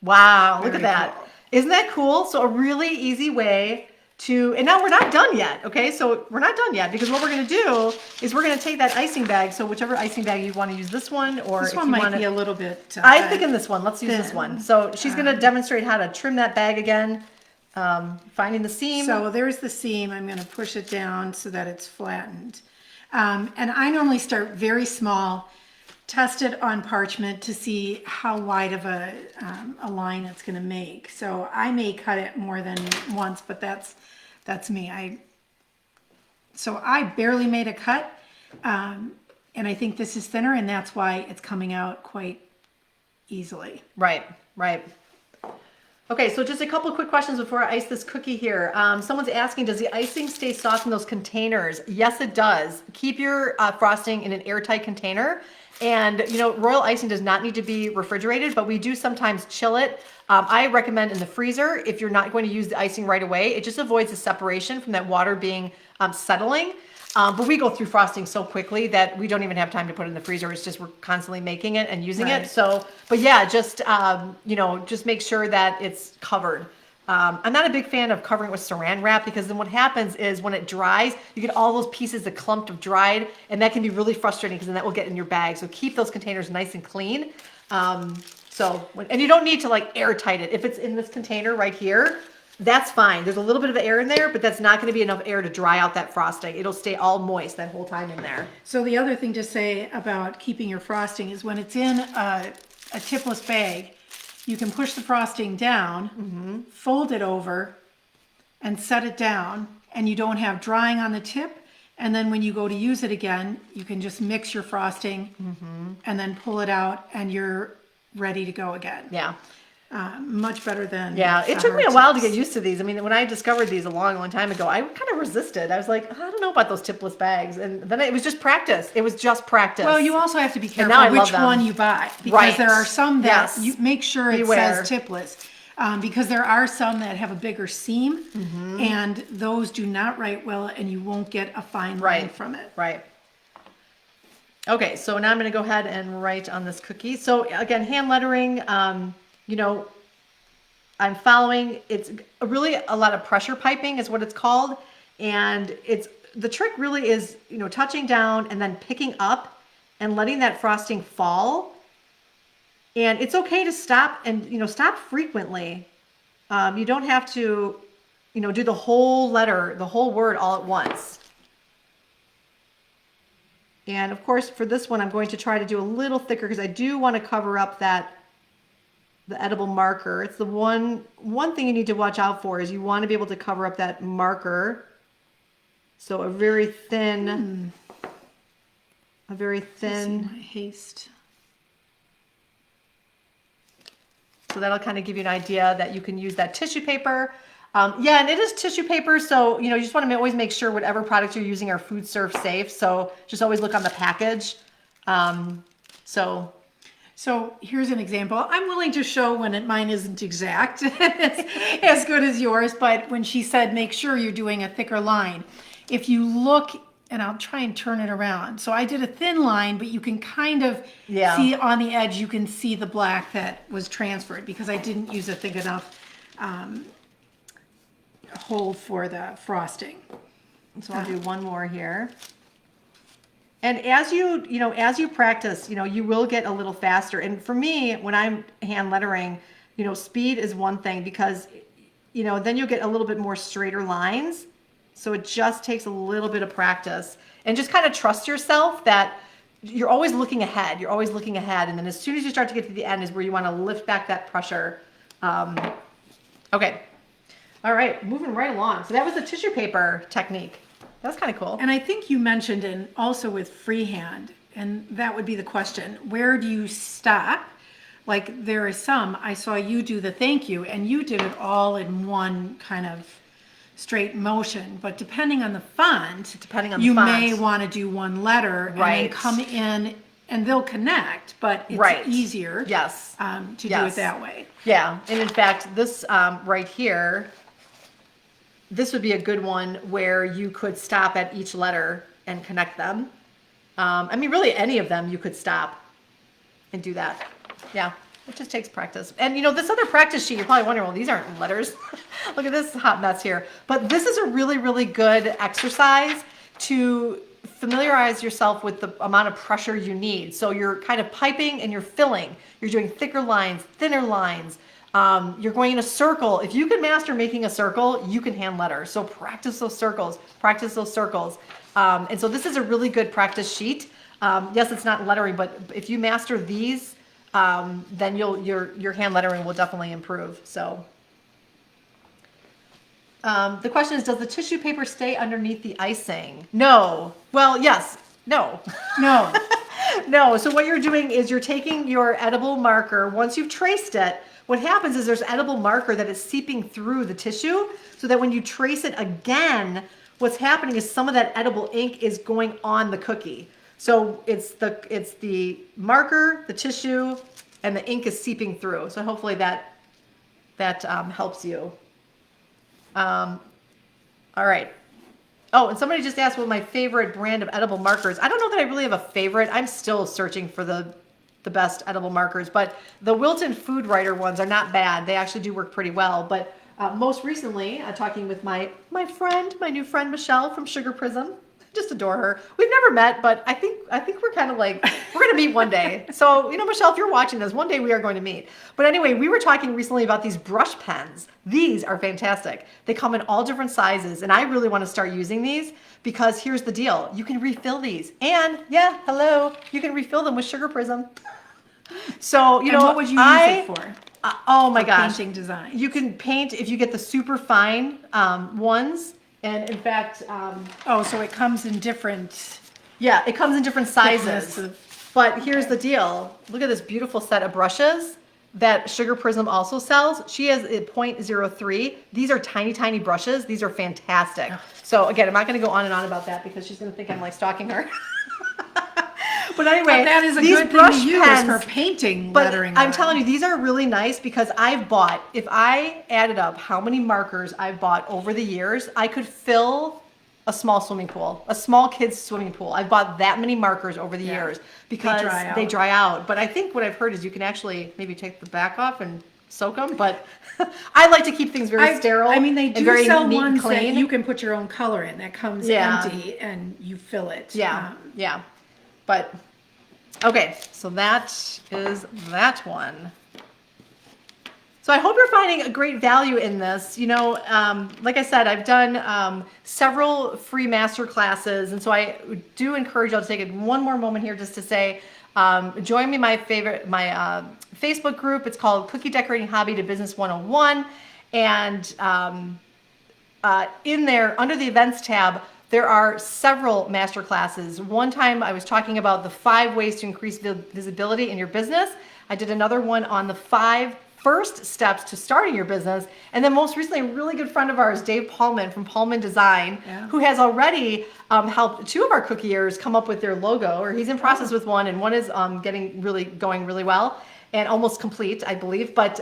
Wow, look at that. Cool. Isn't that cool? So a really easy way to, and now we're not done yet, okay? So we're not done yet because what we're gonna do is we're gonna take that icing bag, so whichever icing bag you wanna use, this one, or this if one you might wanna, be a little bit I'm thinking this one, let's use thin. this one. So she's gonna demonstrate how to trim that bag again, finding the seam. So there's the seam. I'm going to push it down so that it's flattened. And I normally start very small, test it on parchment to see how wide of a line it's going to make. So I may cut it more than once, but that's me. So I barely made a cut, and I think this is thinner, and that's why it's coming out quite easily. Right, right. Okay, so just a couple quick questions before I ice this cookie here. Someone's asking, does the icing stay soft in those containers? Yes, it does. Keep your frosting in an airtight container. And, you know, royal icing does not need to be refrigerated, but we do sometimes chill it. I recommend in the freezer if you're not going to use the icing right away. It just avoids the separation from that water being settling. But we go through frosting so quickly that we don't even have time to put it in the freezer. It's just we're constantly making it and using it. So, but yeah, just, you know, just make sure that it's covered. I'm not a big fan of covering it with saran wrap because then what happens is when it dries, you get all those pieces, the clumped of dried, and that can be really frustrating because then that will get in your bag. So keep those containers nice and clean. And you don't need to like airtight it. If it's in this container right here, that's fine. There's a little bit of air in there, but that's not going to be enough air to dry out that frosting. It'll stay all moist that whole time in there. So the other thing to say about keeping your frosting is when it's in a tipless bag, you can push the frosting down, fold it over, and set it down, and you don't have drying on the tip. And then when you go to use it again, you can just mix your frosting and then pull it out, and you're ready to go again. Yeah. Much better than it took me a while to get used to these. I mean, when I discovered these a long time ago, I kind of resisted. I was like, I don't know about those tipless bags, and then it was just practice. It was just practice. Well, you also have to be careful which one you buy because there are some that you make sure it says tipless. Because there are some that have a bigger seam, and those do not write well, and you won't get a fine line from it. Right. Okay, so now I'm going to go ahead and write on this cookie. So again, hand lettering. You know, I'm following, it's really a lot of pressure piping is what it's called. And the trick really is, touching down and then picking up and letting that frosting fall. And it's okay to stop and, stop frequently. You don't have to, do the whole letter, the whole word all at once. And of course, for this one, I'm going to try to do a little thicker because I do want to cover up the edible marker. It's the one thing you need to watch out for is you want to be able to cover up that marker. So a very thin. My haste. So that'll kind of give you an idea that you can use that tissue paper. Yeah, and it is tissue paper, so you just want to always make sure whatever products you're using are food serve safe. So just always look on the package. So here's an example. I'm willing to show when mine isn't exact as good as yours, but when she said make sure you're doing a thicker line, if you look, and I'll try and turn it around. So I did a thin line, but you can kind of see on the edge, you can see the black that was transferred because I didn't use a thick enough hole for the frosting. So I'll do one more here. And as you practice, you will get a little faster. And for me, when I'm hand lettering, speed is one thing because, then you'll get a little bit more straighter lines. So it just takes a little bit of practice and just kind of trust yourself that you're always looking ahead. You're always looking ahead. And then as soon as you start to get to the end is where you want to lift back that pressure. Okay. All right. Moving right along. So that was the tissue paper technique. That was kind of cool. And I think you mentioned, and also with freehand, and that would be the question, where do you stop? Like there is some, I saw you do the thank you, and you did it all in one kind of straight motion, but depending on the font, you may want to do one letter and then come in and they'll connect, but it's easier to do it that way. Yeah, and in fact, this right here, this would be a good one where you could stop at each letter and connect them. I mean, really any of them you could stop and do that. Yeah, it just takes practice. And this other practice sheet, you're probably wondering, well, these aren't letters. Look at this hot mess here. But this is a really, really good exercise to familiarize yourself with the amount of pressure you need. So you're kind of piping and you're filling. You're doing thicker lines, thinner lines. You're going in a circle. If you can master making a circle, you can hand letter. So practice those circles, and so this is a really good practice sheet. Yes, it's not lettering, but if you master these, then your hand lettering will definitely improve. So the question is, does the tissue paper stay underneath the icing? No. Well, yes. No. No. No. So what you're doing is you're taking your edible marker. Once you've traced it, what happens is there's edible marker that is seeping through the tissue so that when you trace it again, what's happening is some of that edible ink is going on the cookie. So it's the marker, the tissue, and the ink is seeping through. So hopefully that helps you. All right. Oh, and somebody just asked what my favorite brand of edible markers. I don't know that I really have a favorite. I'm still searching for the best edible markers, but the Wilton Food Writer ones are not bad. They actually do work pretty well. But most recently, talking with my new friend Michelle from Sugar Prism. Just adore her. We've never met, but I think we're kind of like, we're going to meet one day. So, Michelle, if you're watching this, one day we are going to meet. But anyway, we were talking recently about these brush pens. These are fantastic. They come in all different sizes, and I really want to start using these because here's the deal. You can refill these. And, yeah, hello, you can refill them with Sugar Prism. So, and what would you use it for? Oh my gosh. Painting design. You can paint if you get the super fine ones. And in fact, so it comes in different. Yeah, it comes in different sizes. But here's the deal. Look at this beautiful set of brushes that Sugar Prism also sells. She has a .03. These are tiny, tiny brushes. These are fantastic. Oh. So again, I'm not going to go on and on about that because she's going to think I'm like stalking her. But anyway, that is a good thing to use for painting lettering. I'm telling you, these are really nice because if I added up how many markers I've bought over the years, I could fill a small swimming pool, a small kid's swimming pool. I've bought that many markers over the years because they dry out. But I think what I've heard is you can actually maybe take the back off and soak them, but I like to keep things very sterile. I mean, they and do very sell neat and ones that clean. you can put your own color in that comes empty and you fill it. Yeah, yeah. But, okay, so that is that one. So I hope you're finding a great value in this. You know, like I said, I've done several free master classes, and so I do encourage you all to take one more moment here just to say, join me my Facebook group. It's called Cookie Decorating Hobby to Business 101, and in there, under the events tab, there are several master classes. One time I was talking about the 5 ways to increase visibility in your business. I did another one on the 5 first steps to starting your business. And then most recently, a really good friend of ours, Dave Paulman from Paulman Design, who has already helped 2 of our cookiers come up with their logo, or he's in process with one, and one is going really well and almost complete, I believe. But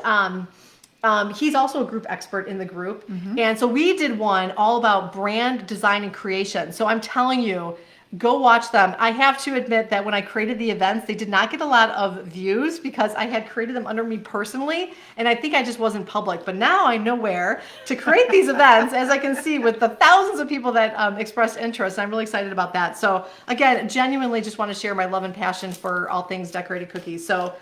he's also a group expert in the group. And so we did one all about brand design and creation. So I'm telling you, go watch them. I have to admit that when I created the events, they did not get a lot of views because I had created them under me personally. And I think I just wasn't public. But now I know where to create these events, as I can see with the thousands of people that expressed interest. I'm really excited about that. So again, genuinely just want to share my love and passion for all things decorated cookies. So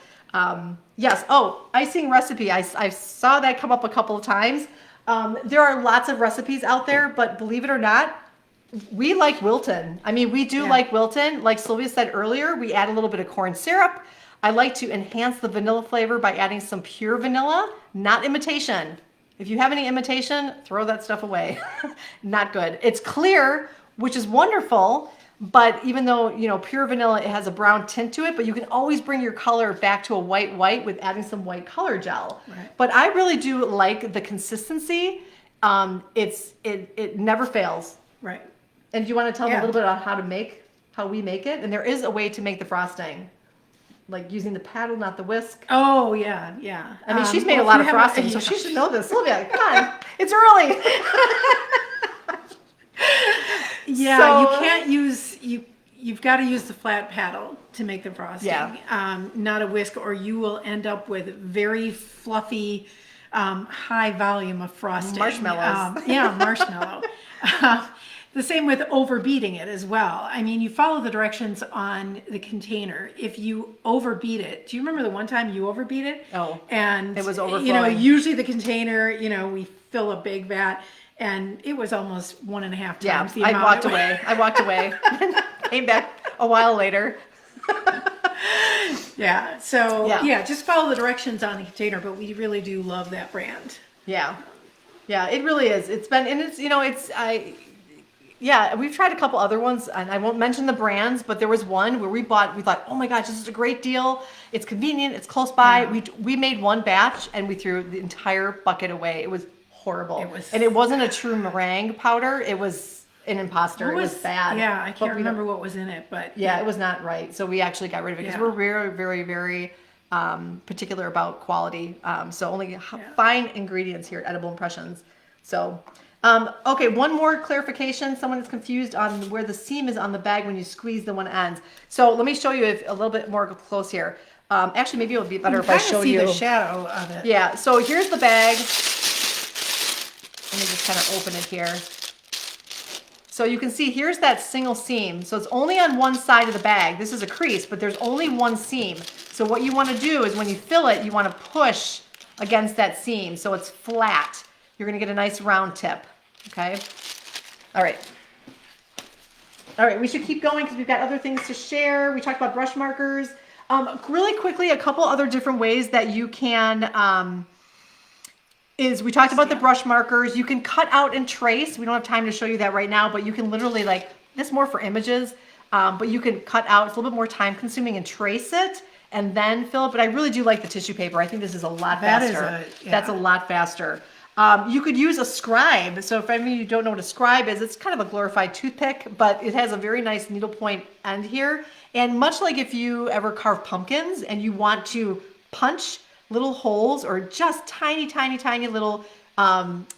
yes. Oh, icing recipe. I saw that come up a couple of times. There are lots of recipes out there, but believe it or not, we like Wilton. I mean, we do like Wilton. Like Sylvia said earlier, we add a little bit of corn syrup. I like to enhance the vanilla flavor by adding some pure vanilla, not imitation. If you have any imitation, throw that stuff away. Not good. It's clear, which is wonderful. But even though, you know, pure vanilla, it has a brown tint to it, but you can always bring your color back to a white with adding some white color gel. Right. But I really do like the consistency. It never fails. Right. And do you want to tell them a little bit about how we make it? And there is a way to make the frosting, like using the paddle, not the whisk. Oh, yeah, yeah. I mean, she's made a lot of frosting, so she should know this. Sylvia, come on. It's early. Yeah, so, you can't use, you've got to use the flat paddle to make the frosting. Yeah. Not a whisk, or you will end up with very fluffy, high volume of frosting. Marshmallows. Marshmallow. The same with overbeating it as well. I mean, you follow the directions on the container. If you overbeat it, do you remember the one time you overbeat it? Oh, and it was overflowing. You know, usually the container, you know, we fill a big vat, and it was almost 1.5 times the amount. I walked away, came back a while later. Yeah. So just follow the directions on the container. But we really do love that brand. Yeah, it really is. It's been, and it's, you know, we've tried a couple other ones, and I won't mention the brands, but there was one where we thought, oh my gosh, this is a great deal. It's convenient. It's close by. Yeah. We made one batch and we threw the entire bucket away. It was horrible. And it wasn't a true meringue powder. It was an imposter. It was bad. Yeah, I can't remember what was in it, but it was not right. So we actually got rid of it because we're very, very, very particular about quality. So only fine ingredients here at Edible Impressions. So. Okay, one more clarification. Someone is confused on where the seam is on the bag when you squeeze the one ends. So let me show you a little bit more close here. Actually, maybe it would be better if I show you. You can see the shadow of it. Yeah, so here's the bag. Let me just kind of open it here. So you can see here's that single seam. So it's only on one side of the bag. This is a crease, but there's only one seam. So what you want to do is when you fill it, you want to push against that seam so it's flat. You're going to get a nice round tip. Okay. All right. We should keep going because we've got other things to share. We talked about brush markers. Really quickly, a couple other different ways that you can, we talked about the brush markers. You can cut out and trace. We don't have time to show you that right now, but you can literally, like, this is more for images, but you can cut out. It's a little bit more time consuming and trace it and then fill it. But I really do like the tissue paper. I think this is a lot faster. That's a lot faster. You could use a scribe. So if any of you don't know what a scribe is, it's kind of a glorified toothpick, but it has a very nice needlepoint end here. And much like if you ever carve pumpkins and you want to punch little holes or just tiny, tiny, tiny little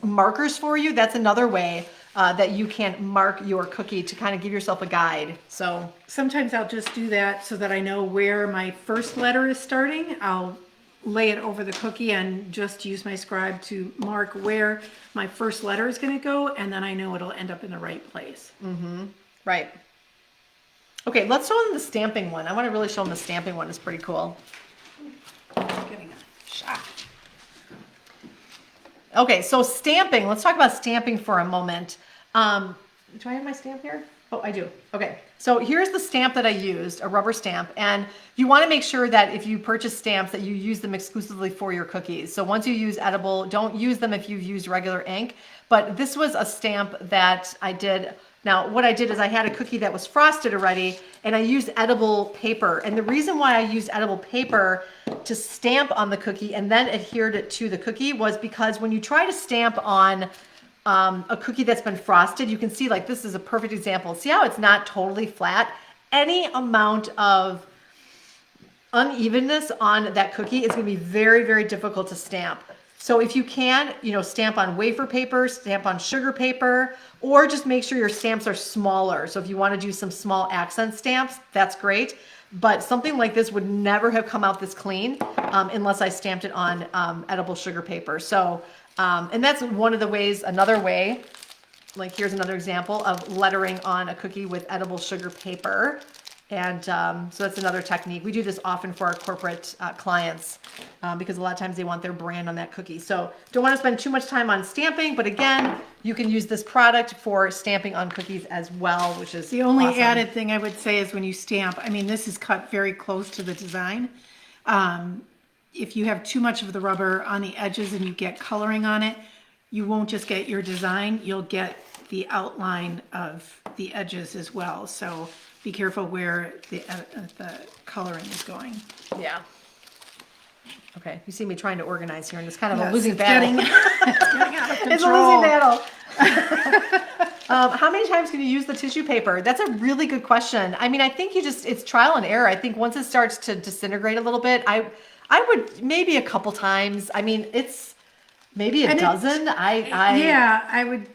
markers for you, that's another way that you can mark your cookie to kind of give yourself a guide. So sometimes I'll just do that so that I know where my first letter is starting. I'll lay it over the cookie and just use my scribe to mark where my first letter is going to go, and then I know it'll end up in the right place. Right. Okay, let's show them the stamping one. I want to really show them the stamping one. It's pretty cool. Getting a shot. Okay, so stamping. Let's talk about stamping for a moment. Do I have my stamp here? Oh, I do. Okay, so here's the stamp that I used, a rubber stamp. And you want to make sure that if you purchase stamps that you use them exclusively for your cookies. So once you use edible, don't use them if you've used regular ink. But this was a stamp that I did. Now, what I did is I had a cookie that was frosted already, and I used edible paper. And the reason why I used edible paper to stamp on the cookie and then adhered it to the cookie was because when you try to stamp on a cookie that's been frosted, you can see, like, this is a perfect example. See how it's not totally flat? Any amount of unevenness on that cookie is going to be very, very difficult to stamp. So if you can, stamp on wafer paper, stamp on sugar paper, or just make sure your stamps are smaller. So if you want to do some small accent stamps, that's great. But something like this would never have come out this clean unless I stamped it on edible sugar paper. So, and that's one of the ways, another way, like here's another example of lettering on a cookie with edible sugar paper. And so that's another technique. We do this often for our corporate clients because a lot of times they want their brand on that cookie. So don't want to spend too much time on stamping, but again, you can use this product for stamping on cookies as well, which is the only awesome. added thing I would say is when you stamp, I mean, this is cut very close to the design. If you have too much of the rubber on the edges and you get coloring on it, you won't just get your design, you'll get the outline of the edges as well. So be careful where the coloring is going. Yeah. Okay, you see me trying to organize here, and it's kind of Yes, a losing it's battle. it's getting out of control. It's a losing battle. How many times can you use the tissue paper? That's a really good question. I mean, I think it's trial and error. I think once it starts to disintegrate a little bit, I would maybe a couple times. I mean, it's maybe a dozen. I would.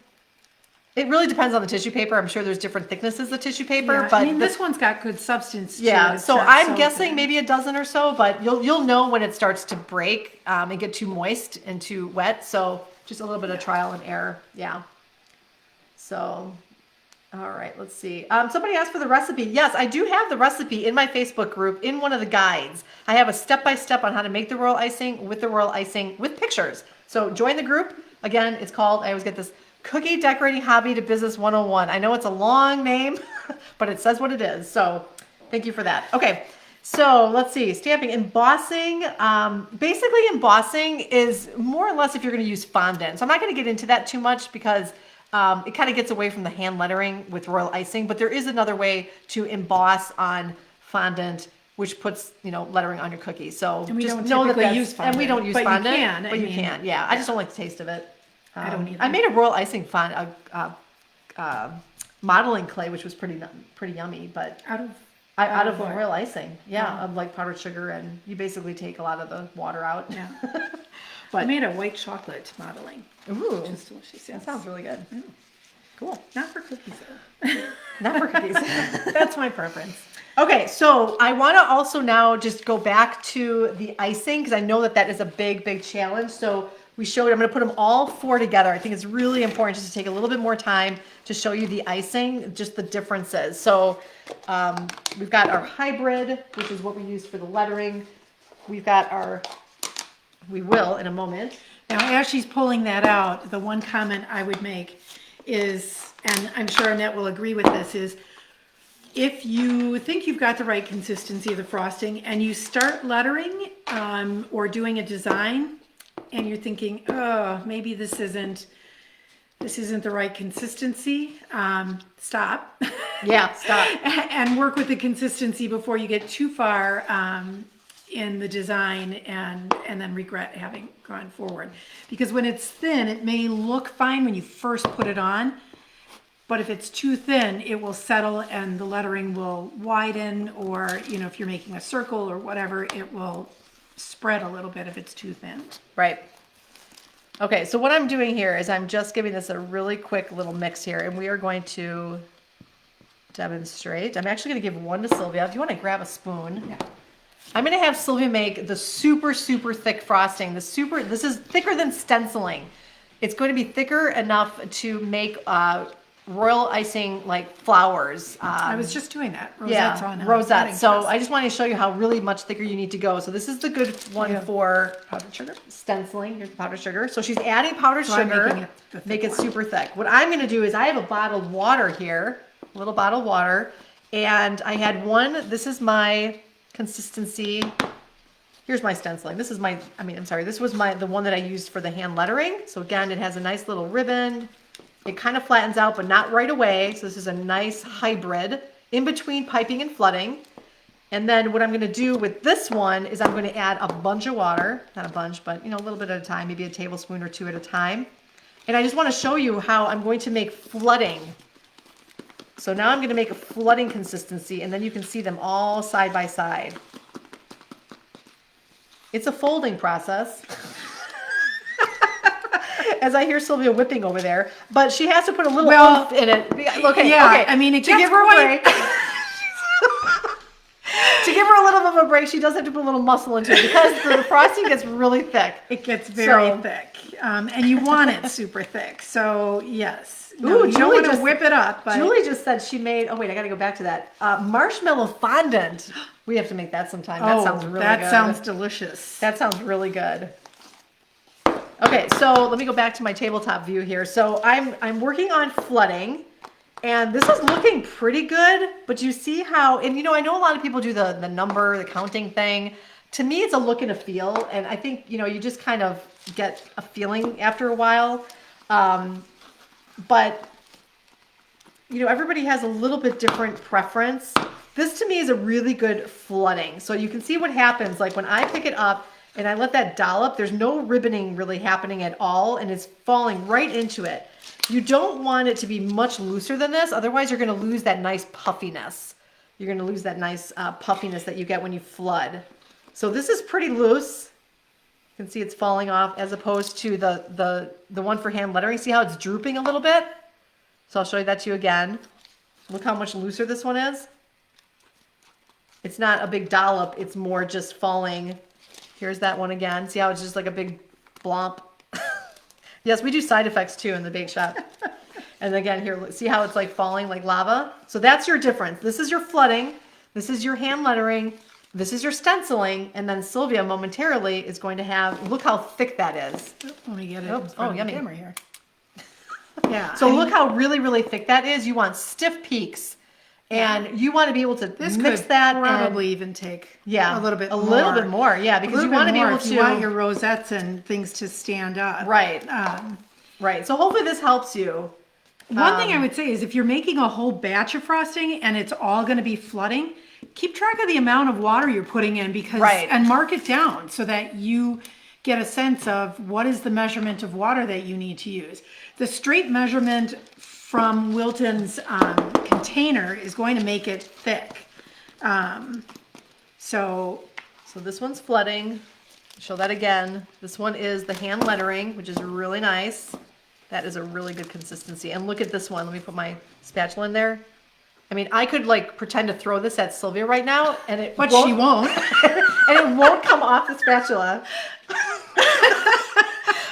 It really depends on the tissue paper. I'm sure there's different thicknesses of tissue paper, Yeah, but I mean, this one's got good substance to yeah. it. So It's not I'm so guessing thin. maybe a dozen or so, but you'll know when it starts to break and get too moist and too wet. So just a little bit of trial and error. Yeah. So, all right, let's see. Somebody asked for the recipe. Yes, I do have the recipe in my Facebook group in one of the guides. I have a step-by-step on how to make the royal icing with pictures. So join the group. Again, it's called, I always get this, Cookie Decorating Hobby to Business 101. I know it's a long name, but it says what it is. So thank you for that. Okay, so let's see. Stamping, embossing. Basically, embossing is more or less if you're going to use fondant. So I'm not going to get into that too much because it kind of gets away from the hand lettering with royal icing. But there is another way to emboss on fondant, which puts lettering on your cookie. So And we just don't know that typically use fondant, and we don't use but you fondant, can. but you can. Yeah, I just don't like the taste of it. I don't either. I made a royal icing modeling clay, which was pretty yummy, but out of what? royal icing, yeah, Oh. of like powdered sugar, and you basically take a lot of the water out. Yeah. But I made a white chocolate modeling. ooh, It's delicious. that sounds really good. Cool. Not for cookies though. Not for cookies. That's my preference. Okay, so I want to also now just go back to the icing because I know that is a big challenge. So I'm going to put them all four together. I think it's really important just to take a little bit more time to show you the icing, just the differences. So we've got our hybrid, which is what we use for the lettering. We will in a moment. Now, as she's pulling that out, the one comment I would make is, and I'm sure Annette will agree with this, is if you think you've got the right consistency of the frosting and you start lettering or doing a design and you're thinking, oh, maybe this isn't the right consistency, stop. Yeah, stop. And work with the consistency before you get too far in the design and then regret having gone forward. Because when it's thin, it may look fine when you first put it on, but if it's too thin, it will settle and the lettering will widen, or if you're making a circle or whatever, it will spread a little bit if it's too thin. Right. Okay, so what I'm doing here is I'm just giving this a really quick little mix here, and we are going to demonstrate. I'm actually going to give one to Sylvia. If you want to grab a spoon. Yeah. I'm going to have Sylvia make the super, super thick frosting. This is thicker than stenciling. It's going to be thicker enough to make royal icing like flowers. I was just doing that. Rosettes on rosettes. So I just wanted to show you how really much thicker you need to go. So this is the good one for powdered sugar. Stenciling. Here's the powdered sugar. So she's adding powdered So I'm sugar. making it the thick Make it one. super thick. What I'm going to do is I have a bottled water here, a little bottled water, and I had one. This is my consistency. Here's my stenciling. This was the one that I used for the hand lettering. So again, it has a nice little ribbon. It kind of flattens out, but not right away. So this is a nice hybrid in between piping and flooding. And then what I'm going to do with this one is I'm going to add a bunch of water, not a bunch, but a little bit at a time, maybe a tablespoon or two at a time. And I just want to show you how I'm going to make flooding. So now I'm going to make a flooding consistency, and then you can see them all side by side. It's a folding process. As I hear Sylvia whipping over there, but she has to put a little oomph in it. Okay, I mean, it to gets give her a quite... break. To give her a little bit of a break, she does have to put a little muscle into it because the frosting gets really thick. It gets very thick, and you want it super thick. So yes, no, you don't want to whip it up. But... Julie just said she made. Oh wait, I got to go back to that marshmallow fondant. We have to make that sometime. That sounds really good. That sounds delicious. That sounds really good. Okay, so let me go back to my tabletop view here. So I'm working on flooding, and this is looking pretty good, but you see how, and I know a lot of people do the number, the counting thing. To me, it's a look and a feel, and I think, you just kind of get a feeling after a while. But, everybody has a little bit different preference. This to me is a really good flooding. So you can see what happens, like when I pick it up, and I let that dollop, there's no ribboning really happening at all, and it's falling right into it. You don't want it to be much looser than this, otherwise you're going to lose that nice puffiness. You're going to lose that nice puffiness that you get when you flood. So this is pretty loose. You can see it's falling off as opposed to the one for hand lettering. See how it's drooping a little bit? So I'll show you that to you again. Look how much looser this one is. It's not a big dollop, it's more just falling. Here's that one again. See how it's just like a big blomp? Yes, we do side effects too in the bake shop. And again, here, see how it's like falling like lava? So that's your difference. This is your flooding. This is your hand lettering. This is your stenciling. And then Sylvia momentarily is going to have, look how thick that is. Let me get it in front of yummy. the camera here. Yeah. So look how really, really thick that is. You want stiff peaks. And you want to be able to mix that. Probably even take a little bit more. Yeah, because you want to be able to. You want your rosettes and things to stand up. Right. Right. So hopefully this helps you. One thing I would say is if you're making a whole batch of frosting and it's all going to be flooding, keep track of the amount of water you're putting in and mark it down so that you get a sense of what is the measurement of water that you need to use. The straight measurement from Wilton's container is going to make it thick. So this one's flooding. Show that again. This one is the hand lettering, which is really nice. That is a really good consistency. And look at this one. Let me put my spatula in there. I mean, I could like pretend to throw this at Sylvia right now, and she won't. And it won't come off the spatula.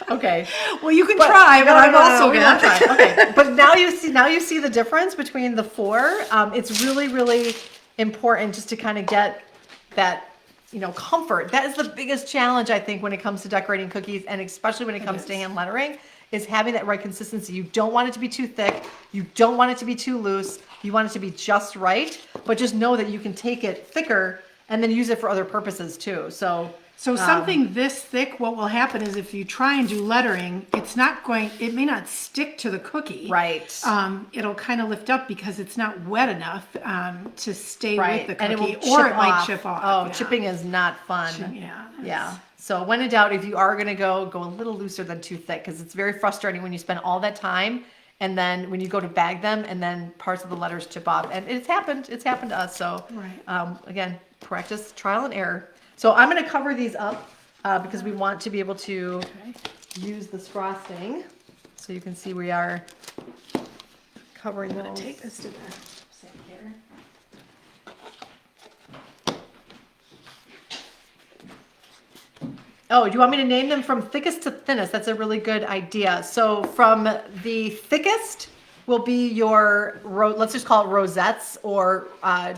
Okay. Well, you can try, but I'm also gonna try. Okay. But now you see the difference between the four. It's really, really important just to kind of get that, comfort. That is the biggest challenge, I think, when it comes to decorating cookies, and especially when it comes to hand lettering, is having that right consistency. You don't want it to be too thick. You don't want it to be too loose. You want it to be just right, but just know that you can take it thicker and then use it for other purposes too. So something this thick, what will happen is if you try and do lettering, it may not stick to the cookie. Right. It'll kind of lift up because it's not wet enough to stay with the cookie, and it might chip off. Oh, chipping is not fun. Yeah. So when in doubt, if you are going to go a little looser than too thick, because it's very frustrating when you spend all that time and then when you go to bag them and then parts of the letters chip off. And it's happened to us. So again, practice, trial and error. So I'm going to cover these up because we want to be able to use this frosting. So you can see we are covering those. I'm going to take this to the sink here. Oh, do you want me to name them from thickest to thinnest? That's a really good idea. So from the thickest will be your, let's just call it rosettes or I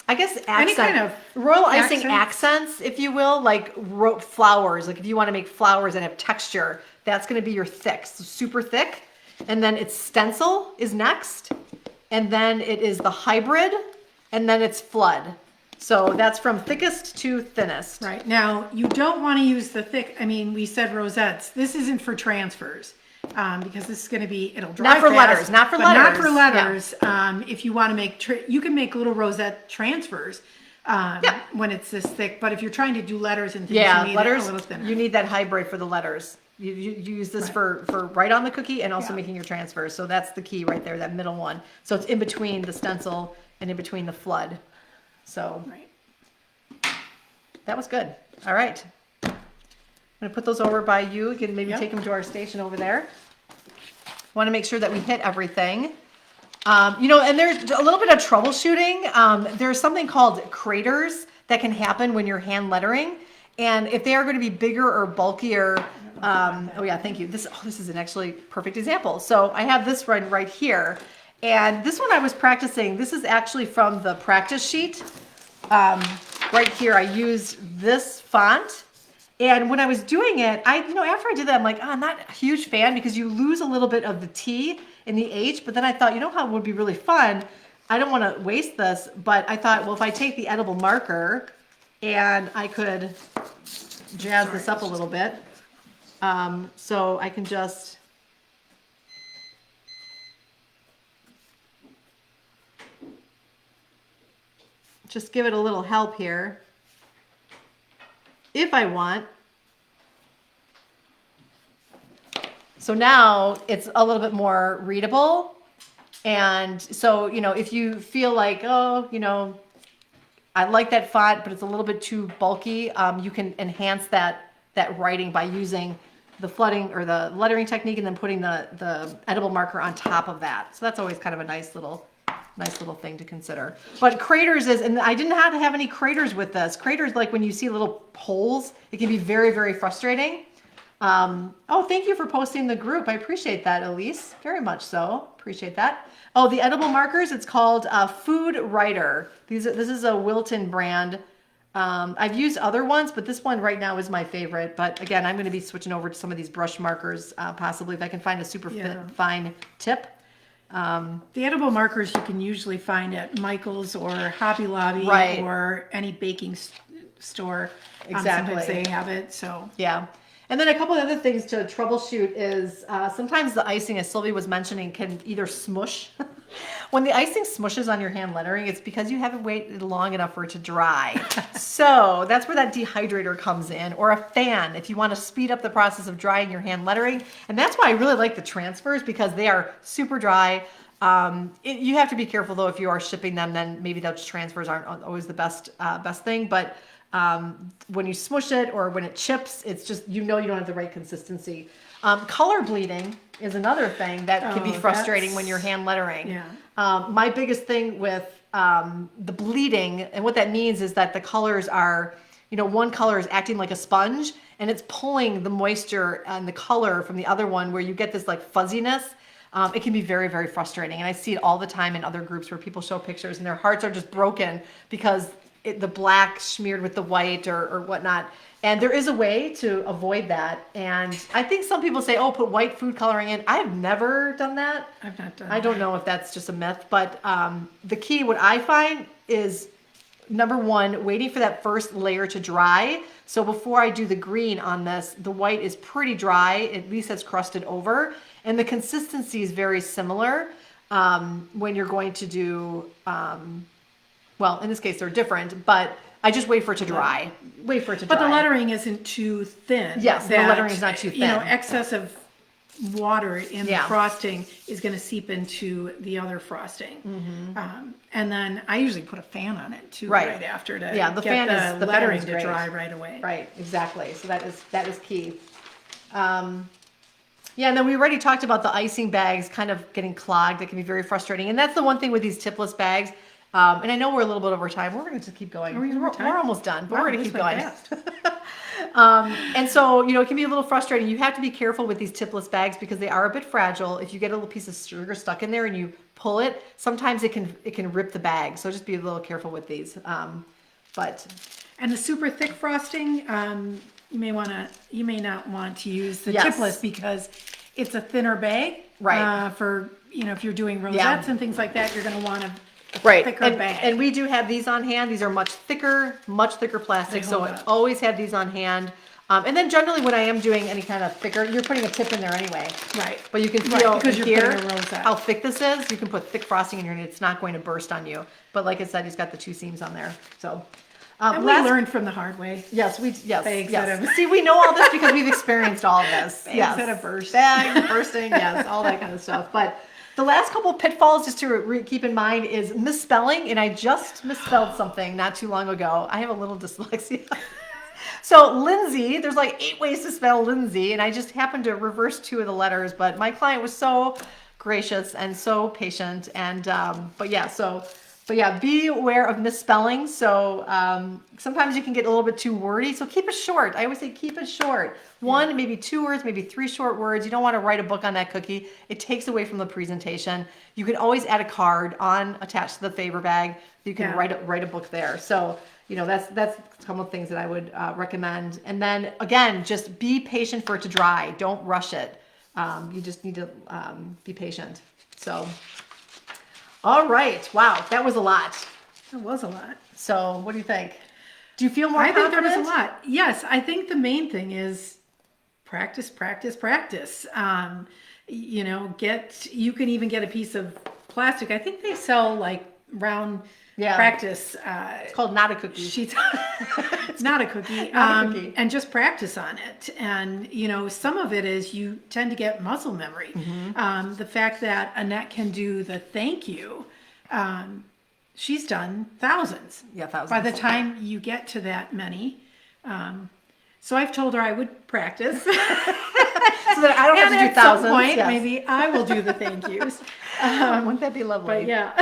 guess accent, Any kind of royal icing accent. accents, if you will, like flowers. Like if you want to make flowers that have texture, that's going to be your thick, so super thick. And then it's stencil is next. And then it is the hybrid. And then it's flood. So that's from thickest to thinnest. Right. Now, you don't want to use the thick, I mean, we said rosettes. This isn't for transfers because this is going to be, it'll dry Not for fast, letters, not for but letters. not for letters. If you want to make, you can make little rosette transfers when it's this thick. But if you're trying to do letters and things, you need letters, it a little thinner. you need that hybrid for the letters. You use this for right on the cookie and also making your transfers. So that's the key right there, that middle one. So it's in between the stencil and in between the flood. So that was good. All right. I'm going to put those over by you. You can maybe take them to our station over there. Want to make sure that we hit everything. And there's a little bit of troubleshooting. There's something called craters that can happen when you're hand lettering. And if they are going to be bigger or bulkier, oh yeah, thank you. This is an actually perfect example. So I have this one right here. And this one I was practicing. This is actually from the practice sheet. Right here, I used this font. And when I was doing it, after I did that, I'm like, I'm not a huge fan because you lose a little bit of the T in the H. But then I thought, how it would be really fun? I don't want to waste this. But I thought, well, if I take the edible marker and I could jazz this up a little bit. So I can just give it a little help here if I want. So now it's a little bit more readable. And so, if you feel like, I like that font, but it's a little bit too bulky, you can enhance that writing by using the flooding or the lettering technique and then putting the edible marker on top of that. So that's always kind of a nice little thing to consider. But craters and I didn't have to have any craters with this. Craters, like when you see little holes, it can be very, very frustrating. Oh, thank you for posting the group. I appreciate that, Elise. Very much so. Appreciate that. Oh, the edible markers, it's called Food Writer. This is a Wilton brand. I've used other ones, but this one right now is my favorite. But again, I'm going to be switching over to some of these brush markers, possibly if I can find a super fine tip. The edible markers you can usually find at Michael's or Hobby Lobby or any baking store. Exactly. Sometimes they have it. So yeah. And then a couple of other things to troubleshoot is sometimes the icing, as Sylvie was mentioning, can either smush. When the icing smushes on your hand lettering, it's because you haven't waited long enough for it to dry. So that's where that dehydrator comes in, or a fan if you want to speed up the process of drying your hand lettering. And that's why I really like the transfers, because they are super dry. You have to be careful though if you are shipping them, then maybe those transfers aren't always the best thing. But when you smush it or when it chips, it's just, you don't have the right consistency. Color bleeding is another thing that can be frustrating when you're hand lettering. Yeah. My biggest thing with the bleeding, and what that means is that the colors are, one color is acting like a sponge and it's pulling the moisture and the color from the other one, where you get this like fuzziness. It can be very, very frustrating. And I see it all the time in other groups where people show pictures and their hearts are just broken because the black smeared with the white or whatnot. And there is a way to avoid that. And I think some people say, oh, put white food coloring in. I've never done that. I've not done I don't know if that's just a myth. But the key, what I find is, number one, waiting for that first layer to dry. So before I do the green on this, the white is pretty dry. At least it's crusted over. And the consistency is very similar when you're going to do... well, in this case, they're different, but I just wait for it to dry. Wait for it to dry. But the lettering isn't too thin. Yes, the lettering is not too thin. Excess of water in the frosting is going to seep into the other frosting. Mm-hmm. And then I usually put a fan on it too right after to get the lettering to dry right away. Right, exactly. So that is key. Yeah, and then we already talked about the icing bags kind of getting clogged. That can be very frustrating. And that's the one thing with these tipless bags. And I know we're a little bit over time. We're going to keep going. We're almost done, but we're going to keep going. And so, it can be a little frustrating. You have to be careful with these tipless bags because they are a bit fragile. If you get a little piece of sugar stuck in there and you pull it, sometimes it can rip the bag. So just be a little careful with these. And the super thick frosting, you may not want to use the Yes. tipless because it's a thinner bag. Right. For if you're doing rosettes and things like that, you're going to want a thicker bag. And we do have these on hand. These are much thicker plastic. So I always have these on hand. And then generally when I am doing any kind of thicker, you're putting a tip in there anyway. Right. But you can feel because you're here putting a rosette. how thick this is. You can put thick frosting in here and it's not going to burst on you. But like I said, he's got the 2 seams on there. So and we learned from the hard way. Yes. Bags that have- See, we know all this because we've experienced all of this. Bags that have burst. Bags bursting, yes, all that kind of stuff. But the last couple of pitfalls just to keep in mind is misspelling. And I just misspelled something not too long ago. I have a little dyslexia. So Lindsay, there's like 8 ways to spell Lindsay. And I just happened to reverse 2 of the letters. But my client was so gracious and so patient. And, but yeah, be aware of misspelling. So sometimes you can get a little bit too wordy. So keep it short. I always say keep it short. 1, maybe 2 words, maybe 3 short words. You don't want to write a book on that cookie. It takes away from the presentation. You can always add a card attached to the favor bag. You can write a book there. So that's a couple of things that I would recommend. And then again, just be patient for it to dry. Don't rush it. You just need to be patient. So. All right. Wow. That was a lot. It was a lot. So what do you think? Do you feel more confident? I think there was a lot. Yes. I think the main thing is practice. You can even get a piece of plastic. I think they sell like round practice. It's called Not a Cookie. Sheets. It's not a cookie. Not a cookie. And just practice on it. And, some of it is you tend to get muscle memory. Mm-hmm. The fact that Annette can do the thank you, she's done thousands. Yeah, thousands. By the time you get to that many. So I've told her I would practice. So that I don't have to do thousands. At some point, maybe I will do the thank yous. Wouldn't that be lovely? But yeah.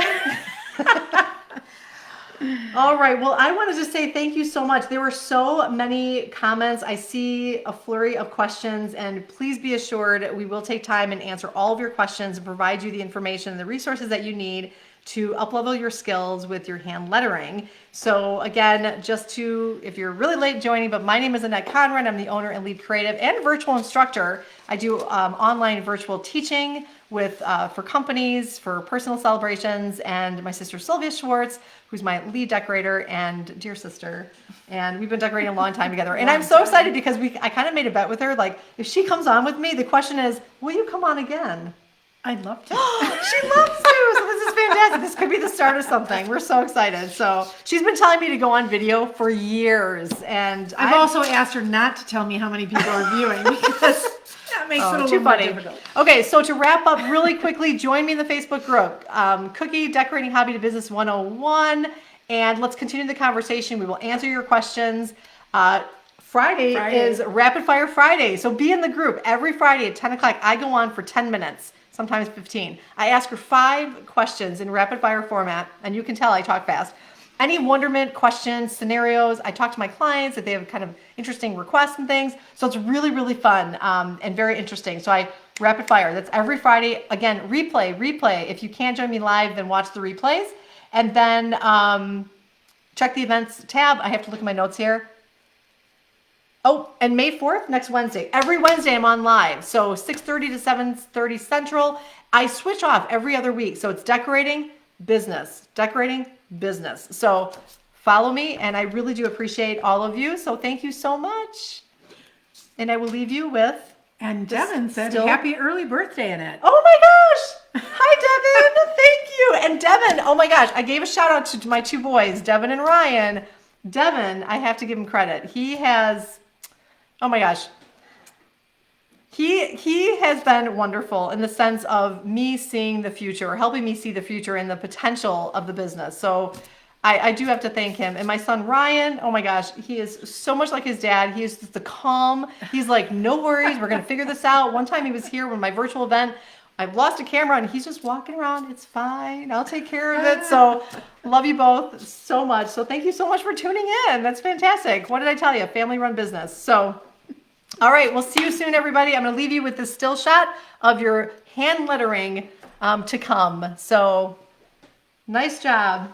All right. Well, I want to just say thank you so much. There were so many comments. I see a flurry of questions, and please be assured we will take time and answer all of your questions and provide you the information and the resources that you need to uplevel your skills with your hand lettering. So again, if you're really late joining, but my name is Annette Conrad. I'm the owner and lead creative and virtual instructor. I do online virtual teaching for companies, for personal celebrations, and my sister Sylvia Schwartz, who's my lead decorator and dear sister. And we've been decorating a long time together. And I'm so excited because I kind of made a bet with her. Like, if she comes on with me, the question is, will you come on again? I'd love to. She loves you. So this is fantastic. This could be the start of something. We're so excited. So she's been telling me to go on video for years. And I've also asked her not to tell me how many people are viewing because that makes it a little more difficult. Okay, so to wrap up really quickly, join me in the Facebook group, Cookie Decorating Hobby to Business 101. And let's continue the conversation. We will answer your questions. Friday is Rapid Fire Friday. So be in the group. Every Friday at 10 o'clock, I go on for 10 minutes. Sometimes 15. I ask her 5 questions in rapid fire format, and you can tell I talk fast. Any wonderment, questions, scenarios, I talk to my clients if they have kind of interesting requests and things. So it's really, really fun and very interesting. So I rapid fire. That's every Friday. Again, replay. If you can't join me live, then watch the replays. And then check the events tab. I have to look at my notes here. Oh, and May 4th, next Wednesday. Every Wednesday I'm on live. So 6:30 to 7:30 Central. I switch off every other week. So it's decorating business. So follow me, and I really do appreciate all of you. So thank you so much. And I will leave you with... And Devin said, happy early birthday, Annette. Oh my gosh. Hi, Devin. Thank you. And Devin, oh my gosh, I gave a shout out to my 2 boys, Devin and Ryan. Devin, I have to give him credit. He has... Oh my gosh. He has been wonderful in the sense of me seeing the future, or helping me see the future and the potential of the business. So I do have to thank him. And my son Ryan, oh my gosh, he is so much like his dad. He is just the calm. He's like, no worries, we're going to figure this out. One time he was here when my virtual event, I've lost a camera and he's just walking around. It's fine. I'll take care of it. So Love you both so much. So thank you so much for tuning in. That's fantastic. What did I tell you? Family run business. So, all right, we'll see you soon, everybody. I'm going to leave you with this still shot of your hand lettering to come. So nice job.